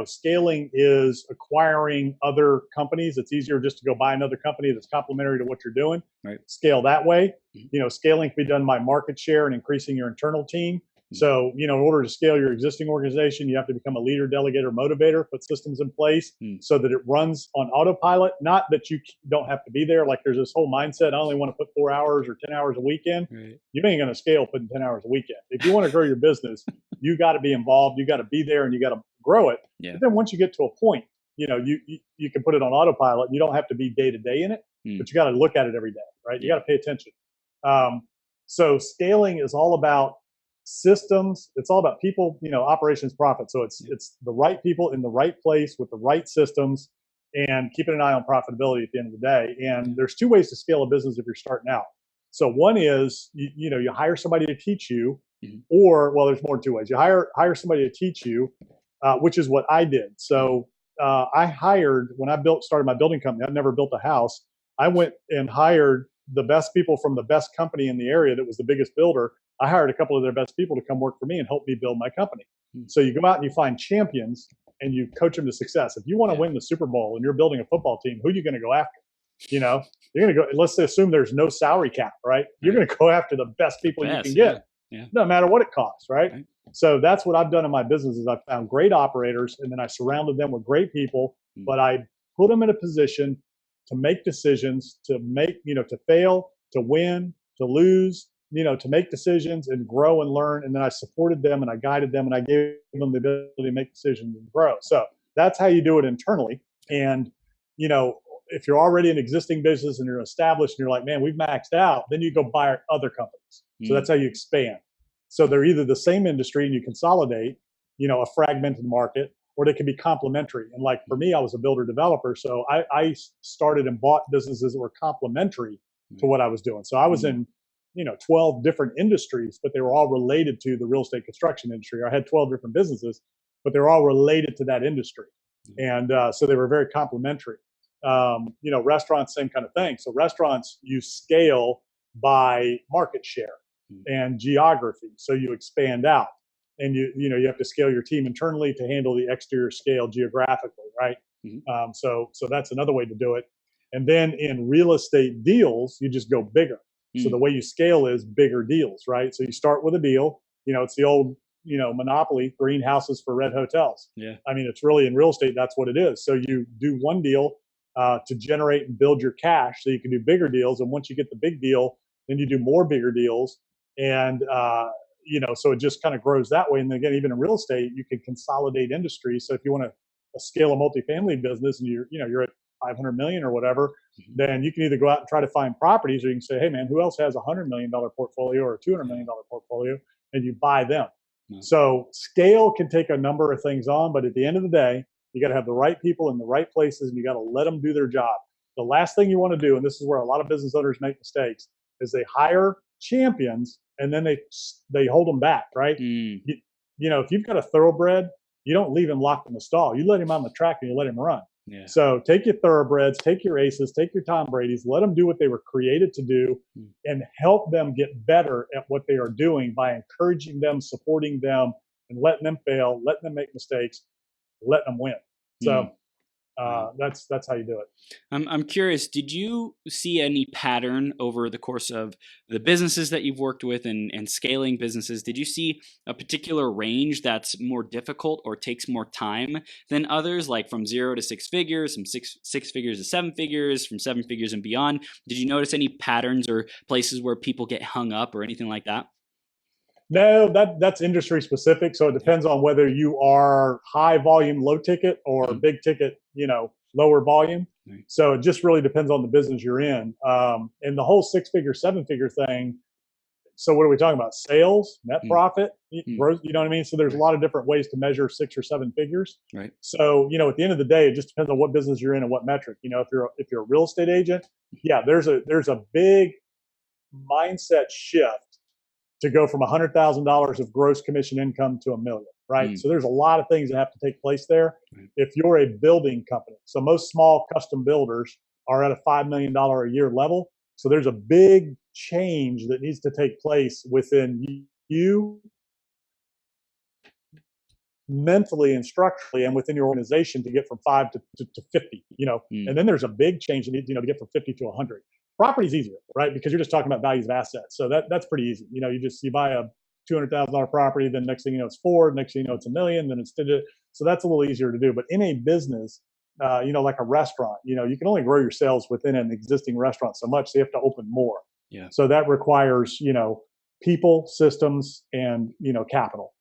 scaling is acquiring other companies. It's easier just to go buy another company that's complementary to what you're doing. Right. Scale that way. Scaling can be done by market share and increasing your internal team. So, in order to scale your existing organization, you have to become a leader, delegator, motivator, put systems in place so that it runs on autopilot. Not that you don't have to be there. Like there's this whole mindset, I only want to put 4 hours or 10 hours a weekend. Right. You ain't going to scale putting 10 hours a weekend. If you want to grow your business, you got to be involved. You got to be there and you got to grow it. Yeah. But then once you get to a point, you can put it on autopilot. You don't have to be day to day in it, but you got to look at it every day, right? You got to pay attention. So scaling is all about systems. It's all about people, operations, profit. So it's the right people in the right place with the right systems and keeping an eye on profitability at the end of the day. And there's two ways to scale a business if you're starting out. So one is, you hire somebody to teach you, Mhm. or, well, there's more than two ways. You hire somebody to teach you, which is what I did. So I hired, when I started my building company, I'd never built a house. I went and hired the best people from the best company in the area that was the biggest builder. I hired a couple of their best people to come work for me and help me build my company. Mhm. So you go out and you find champions and you coach them to success. If you want to Yeah. win the Super Bowl and you're building a football team, who are you going to go after? You're going to go, let's assume there's no salary cap, right? You're going to go after the best people you can get, Yeah. no matter what it costs, right? Right. So that's what I've done in my business is I've found great operators and then I surrounded them with great people, but I put them in a position to make decisions, to fail, to win, to lose, to make decisions and grow and learn. And then I supported them and I guided them and I gave them the ability to make decisions and grow. So that's how you do it internally. And, if you're already an existing business and you're established and you're like, man, we've maxed out, then you go buy other companies. So that's how you expand. So they're either the same industry and you consolidate, a fragmented market, or they can be complementary. And like for me, I was a builder developer. So I started and bought businesses that were complementary to what I was doing. So I was in, 12 different industries, but they were all related to the real estate construction industry. I had 12 different businesses, but they were all related to that industry. And so they were very complementary. Restaurants, same kind of thing. So restaurants, you scale by market share and geography. So you expand out and you have to scale your team internally to handle the exterior scale geographically, right? Mm-hmm. So that's another way to do it. And then in real estate deals, you just go bigger. So the way you scale is bigger deals, right? So you start with a deal, it's the old, monopoly, greenhouses for red hotels. Yeah. I mean, it's really in real estate, that's what it is. So you do one deal to generate and build your cash so you can do bigger deals. And once you get the big deal, then you do more bigger deals. And, so it just kind of grows that way. And then again, even in real estate, you can consolidate industries. So if you want to scale a multifamily business and you're at 500 million or whatever, then you can either go out and try to find properties, or you can say, hey man, who else has $100 million portfolio or a $200 million portfolio, and you buy them. So scale can take a number of things on, but at the end of the day, you got to have the right people in the right places, and you got to let them do their job. The last thing you want to do, and this is where a lot of business owners make mistakes, is they hire champions and then they hold them back, right? If you've got a thoroughbred, you don't leave him locked in the stall. You let him on the track and you let him run. Yeah. So take your thoroughbreds, take your aces, take your Tom Brady's, let them do what they were created to do, and help them get better at what they are doing by encouraging them, supporting them, and letting them fail, letting them make mistakes, letting them win. So that's how you do it. I'm curious, did you see any pattern over the course of the businesses that you've worked with and scaling businesses? Did you see a particular range that's more difficult or takes more time than others, like from 0 to 6 figures, from six figures to 7 figures, from 7 figures and beyond? Did you notice any patterns or places where people get hung up or anything like that? No, that's industry specific. So it depends on whether you are high volume, low ticket, or big ticket, lower volume. Right. So it just really depends on the business you're in. And the whole 6-figure, 7-figure thing. So what are we talking about? Sales, net profit, growth, you know what I mean? So there's a lot of different ways to measure 6 or 7 figures. Right. So, at the end of the day, it just depends on what business you're in and what metric. If you're a real estate agent, yeah, there's a big mindset shift to go from $100,000 of gross commission income to $1 million, right? So there's a lot of things that have to take place there. Right. If you're a building company, so most small custom builders are at a $5 million a year level. So there's a big change that needs to take place within you mentally and structurally and within your organization to get from 5 to 50, and then there's a big change that needs, to get from 50 to 100. Property is easier, right? Because you're just talking about values of assets. So that's pretty easy. You buy a $200,000 property, then next thing you know, it's 4, next thing you know, it's $1 million, then it's so that's a little easier to do. But in a business, like a restaurant, you can only grow your sales within an existing restaurant so much. So you have to open more. Yeah. So that requires, people, systems, and, capital.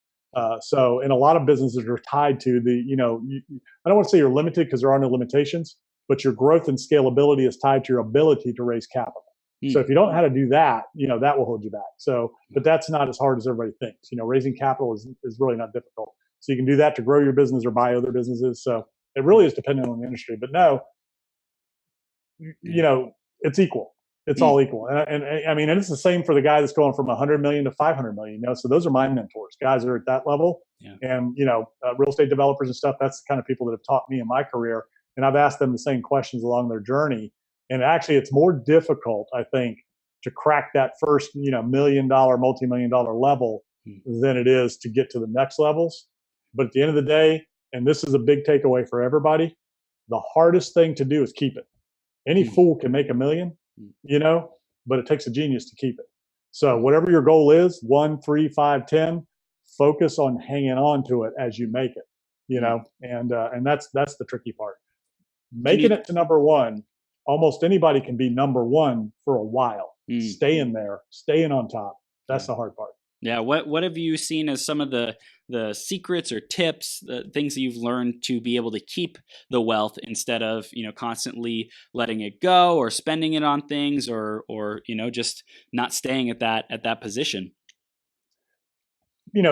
So in a lot of businesses are tied to the, I don't want to say you're limited because there are no limitations, but your growth and scalability is tied to your ability to raise capital. So if you don't know how to do that, that will hold you back. So, but that's not as hard as everybody thinks. Raising capital is really not difficult. So you can do that to grow your business or buy other businesses. So it really is dependent on the industry. But no, it's equal. It's Mm. all equal. And I mean, and it's the same for the guy that's going from 100 million to 500 million, so those are my mentors, guys that are at that level. Yeah. And, real estate developers and stuff, that's the kind of people that have taught me in my career. And I've asked them the same questions along their journey. And actually it's more difficult, I think, to crack that first, $1 million, multi-million dollar level than it is to get to the next levels. But at the end of the day, and this is a big takeaway for everybody, the hardest thing to do is keep it. Any fool can make $1 million, but it takes a genius to keep it. So whatever your goal is, 1, 3, 5, 10, focus on hanging on to it as you make it, and that's the tricky part. Making it to number one, almost anybody can be number one for a while. Staying there, staying on top. That's the hard part. Yeah. What have you seen as some of the secrets or tips, the things that you've learned to be able to keep the wealth instead of, constantly letting it go or spending it on things or just not staying at that position?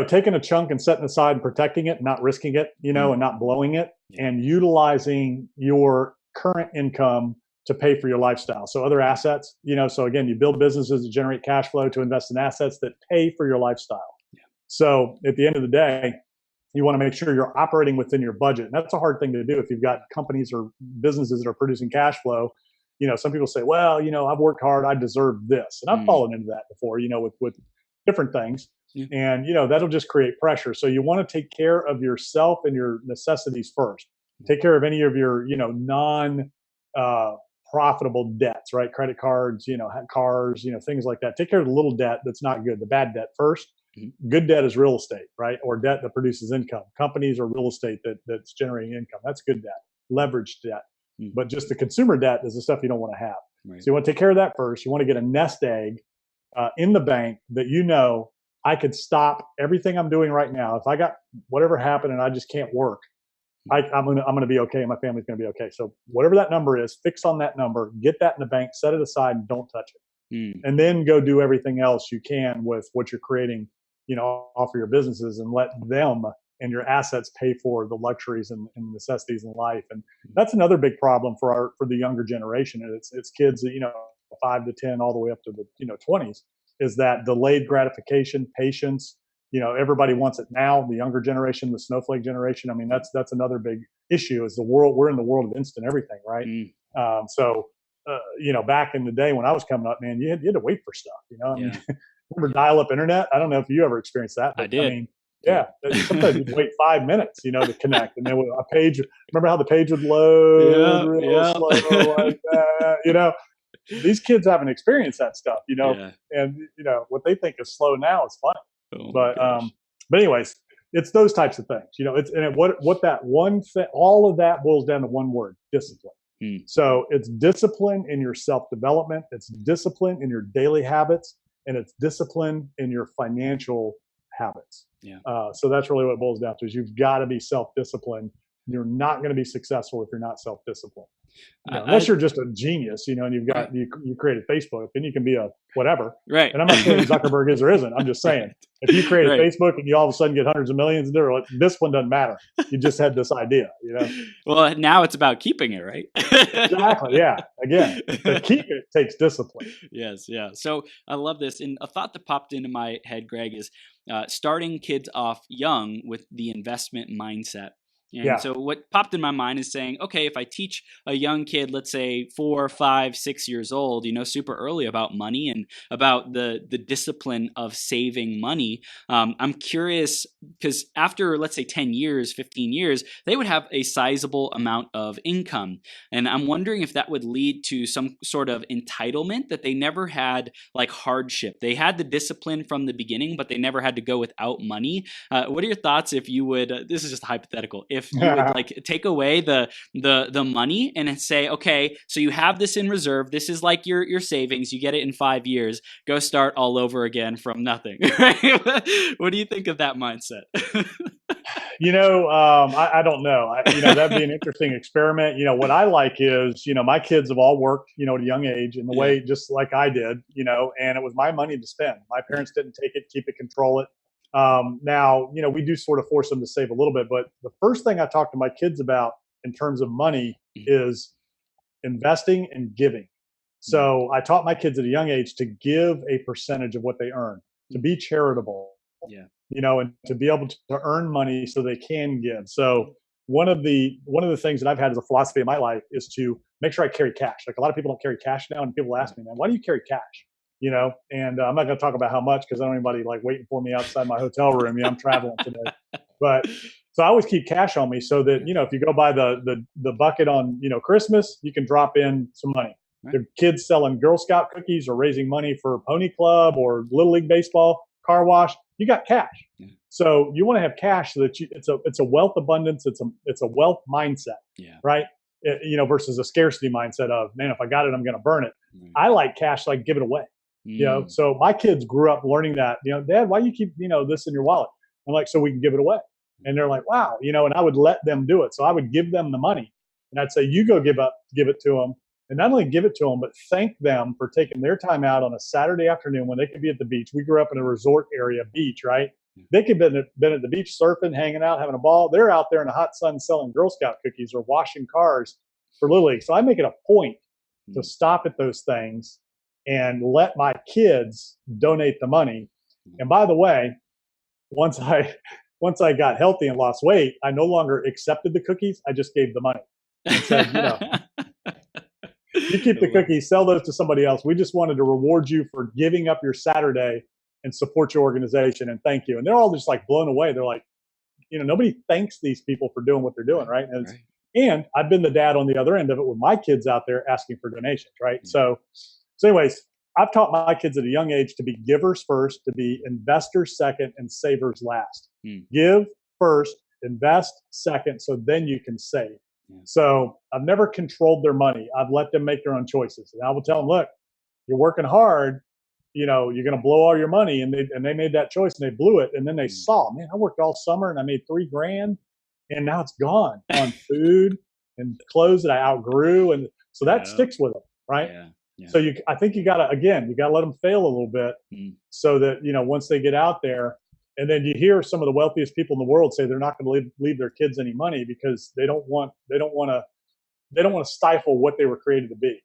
Taking a chunk and setting aside and protecting it, not risking it, and not blowing it, and utilizing your current income to pay for your lifestyle. So other assets, so again, you build businesses to generate cash flow to invest in assets that pay for your lifestyle. Yeah. So at the end of the day, you want to make sure you're operating within your budget. And that's a hard thing to do if you've got companies or businesses that are producing cash flow. Some people say, well, I've worked hard, I deserve this. And I've fallen into that before, with different things. Yeah. And, that'll just create pressure. So you want to take care of yourself and your necessities first. Take care of any of your, profitable debts, right? Credit cards, cars, things like that. Take care of the little debt that's not good, the bad debt first. Good debt is real estate, right? Or debt that produces income. Companies or real estate that's generating income. That's good debt. Leveraged debt. But just the consumer debt is the stuff you don't want to have. Right. So you want to take care of that first. You want to get a nest egg in the bank that I could stop everything I'm doing right now. If I got whatever happened and I just can't work, I'm gonna be okay. My family's gonna be okay. So whatever that number is, fix on that number, get that in the bank, set it aside, and don't touch it. And then go do everything else you can with what you're creating, off of your businesses, and let them and your assets pay for the luxuries and necessities in life. And that's another big problem for the younger generation. And it's kids that 5 to 10 all the way up to the 20s. Is that delayed gratification, patience? Everybody wants it now. The younger generation, the snowflake generation. I mean, that's another big issue. Is we're in the world of instant everything, right? Back in the day when I was coming up, man, you had to wait for stuff. I mean, remember dial-up internet? I don't know if you ever experienced that. But, I did. I mean, yeah. Sometimes you'd wait 5 minutes, to connect, and then a page. Remember how the page would load real slow like that? These kids haven't experienced that stuff, and what they think is slow now is fun. Oh, but anyways, it's those types of things, what that one thing, all of that boils down to one word: discipline. So it's discipline in your self-development, it's discipline in your daily habits, and it's discipline in your financial habits. Yeah. So that's really what it boils down to: is you've got to be self-disciplined. You're not going to be successful if you're not self-disciped. Unless you're just a genius, and you've got you created Facebook, then you can be a whatever. Right. And I'm not saying Zuckerberg is or isn't. I'm just saying if you created Facebook and you all of a sudden get hundreds of millions, this one doesn't matter. You just had this idea, Well, now it's about keeping it, right? Exactly. Yeah. Again, to keep it takes discipline. Yes. Yeah. So I love this. And a thought that popped into my head, Greg, is starting kids off young with the investment mindset. And so what popped in my mind is saying, okay, if I teach a young kid, let's say 4, 5, 6 years old, super early about money and about the discipline of saving money, I'm curious because after, let's say 10 years, 15 years, they would have a sizable amount of income. And I'm wondering if that would lead to some sort of entitlement that they never had, like hardship. They had the discipline from the beginning, but they never had to go without money. What are your thoughts if you would, this is just hypothetical, if you would take away the money and say, okay, so you have this in reserve. This is like your savings. You get it in 5 years. Go start all over again from nothing. What do you think of that mindset? I don't know. That'd be an interesting experiment. What I like is, my kids have all worked, at a young age in the way, just like I did, and it was my money to spend. My parents didn't take it, keep it, control it. Now, we do sort of force them to save a little bit, but the first thing I talk to my kids about in terms of money is investing and giving. So I taught my kids at a young age to give a percentage of what they earn, to be charitable, Yeah. and to be able to earn money so they can give. So one of the things that I've had as a philosophy in my life is to make sure I carry cash. Like a lot of people don't carry cash now, and people ask me, man, why do you carry cash? And I'm not going to talk about how much because I don't want anybody like waiting for me outside my hotel room. I'm traveling today, but so I always keep cash on me so that if you go buy the bucket on Christmas, you can drop in some money. Right. The kids selling Girl Scout cookies or raising money for Pony Club or Little League Baseball, car wash, you got cash. Yeah. So you want to have cash so that it's a wealth abundance. It's a wealth mindset, right? Versus a scarcity mindset of, man, if I got it, I'm going to burn it. I like cash, like give it away. So my kids grew up learning that, Dad, why do you keep, this in your wallet? I'm like, so we can give it away. And they're like, wow, and I would let them do it. So I would give them the money and I'd say, you go give it to them. And not only give it to them, but thank them for taking their time out on a Saturday afternoon when they could be at the beach. We grew up in a resort area, beach, right? They could have been at the beach surfing, hanging out, having a ball. They're out there in the hot sun selling Girl Scout cookies or washing cars for Little League. So I make it a point to stop at those things and let my kids donate the money. And by the way, once I got healthy and lost weight, I no longer accepted the cookies. I just gave the money and said, you keep the cookies, sell those to somebody else. We just wanted to reward you for giving up your Saturday and support your organization and thank you. And they're all just like blown away. They're like, nobody thanks these people for doing what they're doing, right? And I've been the dad on the other end of it with my kids out there asking for donations, right? So anyways, I've taught my kids at a young age to be givers first, to be investors second, and savers last. Give first, invest second, so then you can save. So I've never controlled their money. I've let them make their own choices. And I will tell them, look, you're working hard, you're going to blow all your money. And they made that choice and they blew it. And then they saw, man, I worked all summer and I made $3,000 and now it's gone on food and clothes that I outgrew. And so that sticks with them, right? Yeah. So I think you got to let them fail a little bit so that, once they get out there. And then you hear some of the wealthiest people in the world say they're not going to leave their kids any money because they don't want to stifle what they were created to be.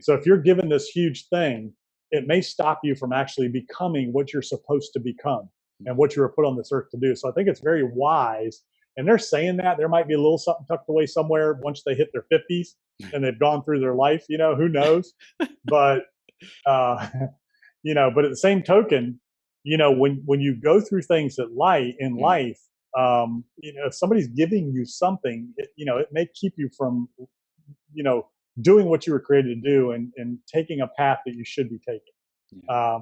So if you're given this huge thing, it may stop you from actually becoming what you're supposed to become and what you were put on this earth to do. So I think it's very wise. And they're saying that there might be a little something tucked away somewhere once they hit their 50s and they've gone through their life, who knows? But, but at the same token, when you go through things in life, if somebody's giving you something, it may keep you from, doing what you were created to do and taking a path that you should be taking. But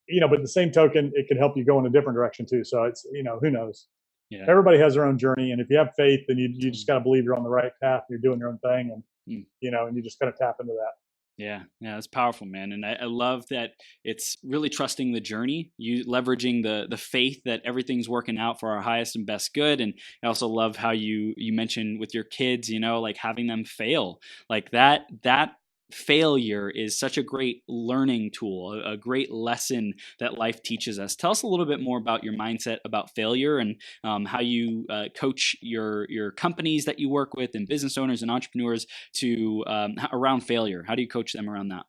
at the same token, it could help you go in a different direction too. So it's, who knows? Yeah. Everybody has their own journey. And if you have faith, then you just got to believe you're on the right path. You're doing your own thing. And, and you just got to tap into that. Yeah, that's powerful, man. And I love that it's really trusting the journey, you leveraging the faith that everything's working out for our highest and best good. And I also love how you mentioned with your kids, like having them fail, like that failure is such a great learning tool, a great lesson that life teaches us. Tell us a little bit more about your mindset about failure and how you coach your companies that you work with and business owners and entrepreneurs to around failure. How do you coach them around that?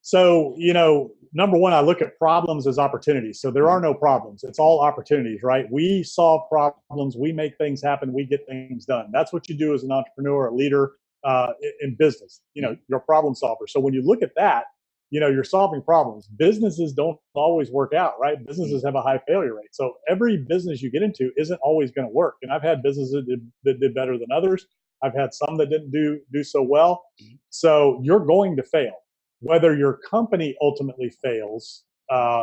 So, number one, I look at problems as opportunities. So there are no problems. It's all opportunities, right? We solve problems. We make things happen. We get things done. That's what you do as an entrepreneur, a leader, in business. You're a problem solver. So when you look at that, you're solving problems. Businesses don't always work out, right? Businesses have a high failure rate. So every business you get into isn't always going to work. And I've had businesses that did better than others. I've had some that didn't do so well. So you're going to fail. Whether your company ultimately fails,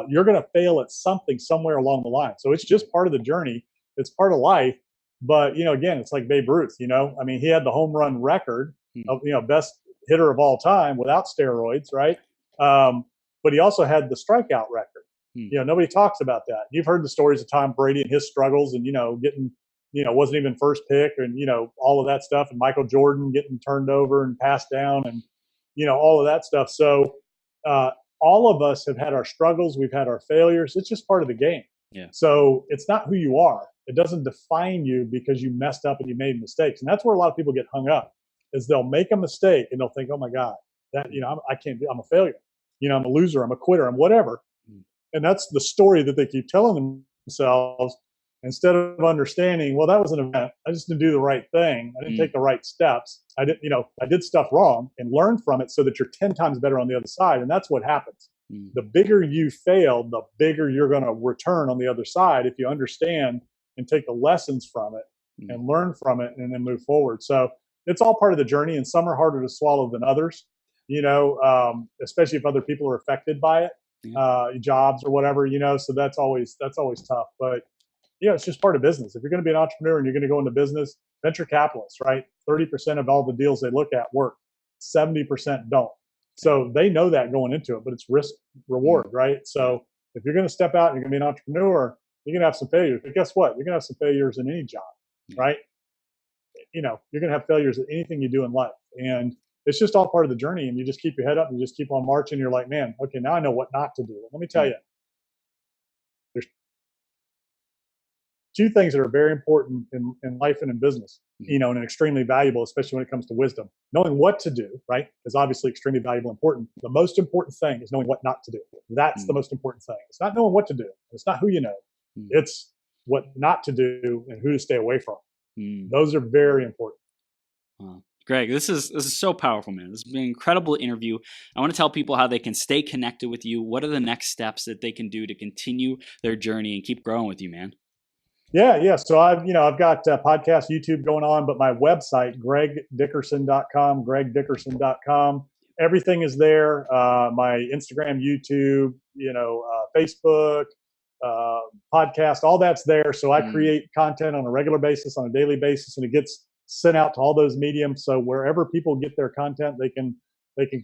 you're going to fail at something somewhere along the line. So it's just part of the journey. It's part of life. But, again, it's like Babe Ruth, he had the home run record of, best hitter of all time without steroids, right? But he also had the strikeout record. Nobody talks about that. You've heard the stories of Tom Brady and his struggles and, getting, wasn't even first pick and, all of that stuff. And Michael Jordan getting turned over and passed down and, all of that stuff. So all of us have had our struggles. We've had our failures. It's just part of the game. Yeah. So it's not who you are. It doesn't define you because you messed up and you made mistakes. And that's where a lot of people get hung up. is they'll make a mistake and they'll think, oh my God, that, I can't do, I'm a failure. I'm a loser, I'm a quitter, I'm whatever. And that's the story that they keep telling themselves instead of understanding, well, that was an event. I just didn't do the right thing. I didn't take the right steps. I did stuff wrong and learn from it so that you're 10 times better on the other side. And that's what happens. The bigger you failed, the bigger you're going to return on the other side if you understand and take the lessons from it and learn from it and then move forward. So it's all part of the journey, and some are harder to swallow than others, especially if other people are affected by it, jobs or whatever, so that's always tough. But it's just part of business. If you're going to be an entrepreneur and you're going to go into business, venture capitalists, right? 30% of all the deals they look at work, 70% don't. So they know that going into it, but it's risk reward, right? So if you're going to step out and you're going to be an entrepreneur, you're going to have some failures. But guess what? You're going to have some failures in any job, right? You're going to have failures in anything you do in life. And it's just all part of the journey. And you just keep your head up and you just keep on marching. You're like, man, okay, now I know what not to do. Let me tell you, there's two things that are very important in life and in business, and extremely valuable, especially when it comes to wisdom. Knowing what to do, right, is obviously extremely valuable and important. The most important thing is knowing what not to do. That's the most important thing. It's not knowing what to do. It's not who you know. It's what not to do and who to stay away from. Those are very important. Wow. Greg, this is so powerful, man. This has been an incredible interview. I want to tell people how they can stay connected with you. What are the next steps that they can do to continue their journey and keep growing with you, man? Yeah. So I've got podcast, YouTube going on, but my website, gregdickerson.com, everything is there. My Instagram, YouTube, Facebook, podcast, all that's there. So I create content on a regular basis, on a daily basis, and it gets sent out to all those mediums. So wherever people get their content, they can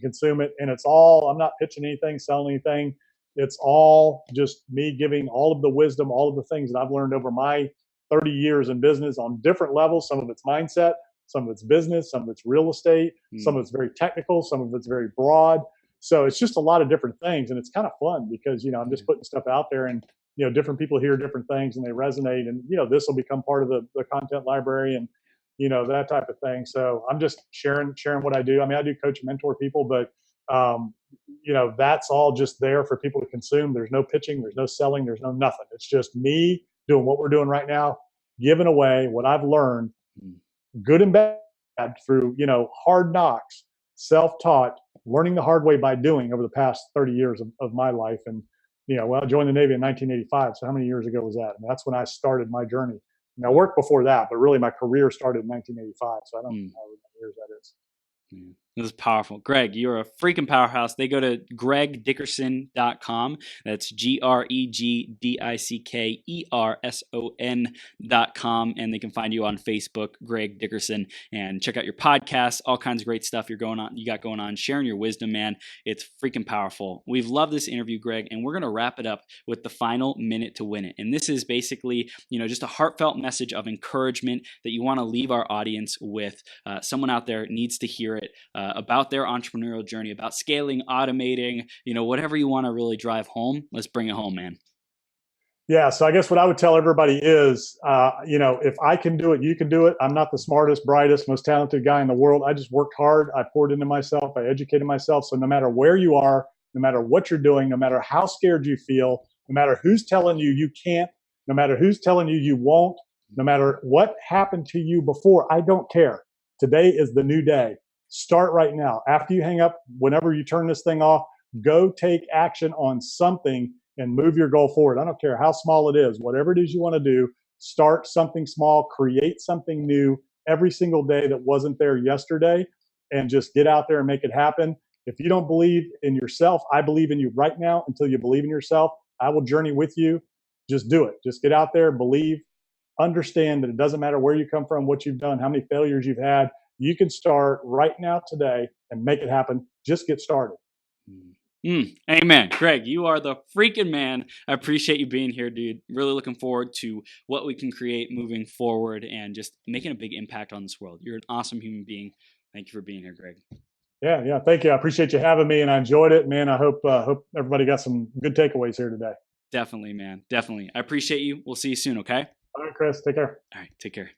consume it. And it's all, I'm not pitching anything, selling anything. It's all just me giving all of the wisdom, all of the things that I've learned over my 30 years in business on different levels. Some of it's mindset, some of it's business, some of it's real estate, some of it's very technical, some of it's very broad. So it's just a lot of different things. And it's kind of fun because, I'm just putting stuff out there and, different people hear different things and they resonate. And, this will become part of the content library and, that type of thing. So I'm just sharing what I do. I mean, I do coach and mentor people, but that's all just there for people to consume. There's no pitching, there's no selling, there's no nothing. It's just me doing what we're doing right now, giving away what I've learned, good and bad, through, hard knocks, self-taught, learning the hard way by doing over the past 30 years of my life. And, I joined the Navy in 1985. So how many years ago was that? And that's when I started my journey. And I worked before that, but really my career started in 1985. So I don't know how many years that is. This is powerful. Greg, you're a freaking powerhouse. They go to gregdickerson.com. That's GregDickerson.com. And they can find you on Facebook, Greg Dickerson, and check out your podcast, all kinds of great stuff you got going on, sharing your wisdom, man. It's freaking powerful. We've loved this interview, Greg, and we're going to wrap it up with the final minute to win it. And this is basically, just a heartfelt message of encouragement that you want to leave our audience with. Someone out there needs to hear it. About their entrepreneurial journey, about scaling, automating, whatever you want to really drive home. Let's bring it home, man. Yeah. So I guess what I would tell everybody is, if I can do it, you can do it. I'm not the smartest, brightest, most talented guy in the world. I just worked hard. I poured into myself. I educated myself. So no matter where you are, no matter what you're doing, no matter how scared you feel, no matter who's telling you you can't, no matter who's telling you you won't, no matter what happened to you before, I don't care. Today is the new day. Start right now. After you hang up, whenever you turn this thing off, go take action on something and move your goal forward. I don't care how small it is, whatever it is you want to do, start something small, create something new every single day that wasn't there yesterday, and just get out there and make it happen. If you don't believe in yourself, I believe in you right now. Until you believe in yourself, I will journey with you. Just do it. Just get out there, believe, understand that it doesn't matter where you come from, what you've done, how many failures you've had. You can start right now today and make it happen. Just get started. Amen. Greg, you are the freaking man. I appreciate you being here, dude. Really looking forward to what we can create moving forward and just making a big impact on this world. You're an awesome human being. Thank you for being here, Greg. Yeah. Thank you. I appreciate you having me and I enjoyed it, man. I hope everybody got some good takeaways here today. Definitely, man. Definitely. I appreciate you. We'll see you soon. Okay. All right, Chris. Take care. All right. Take care.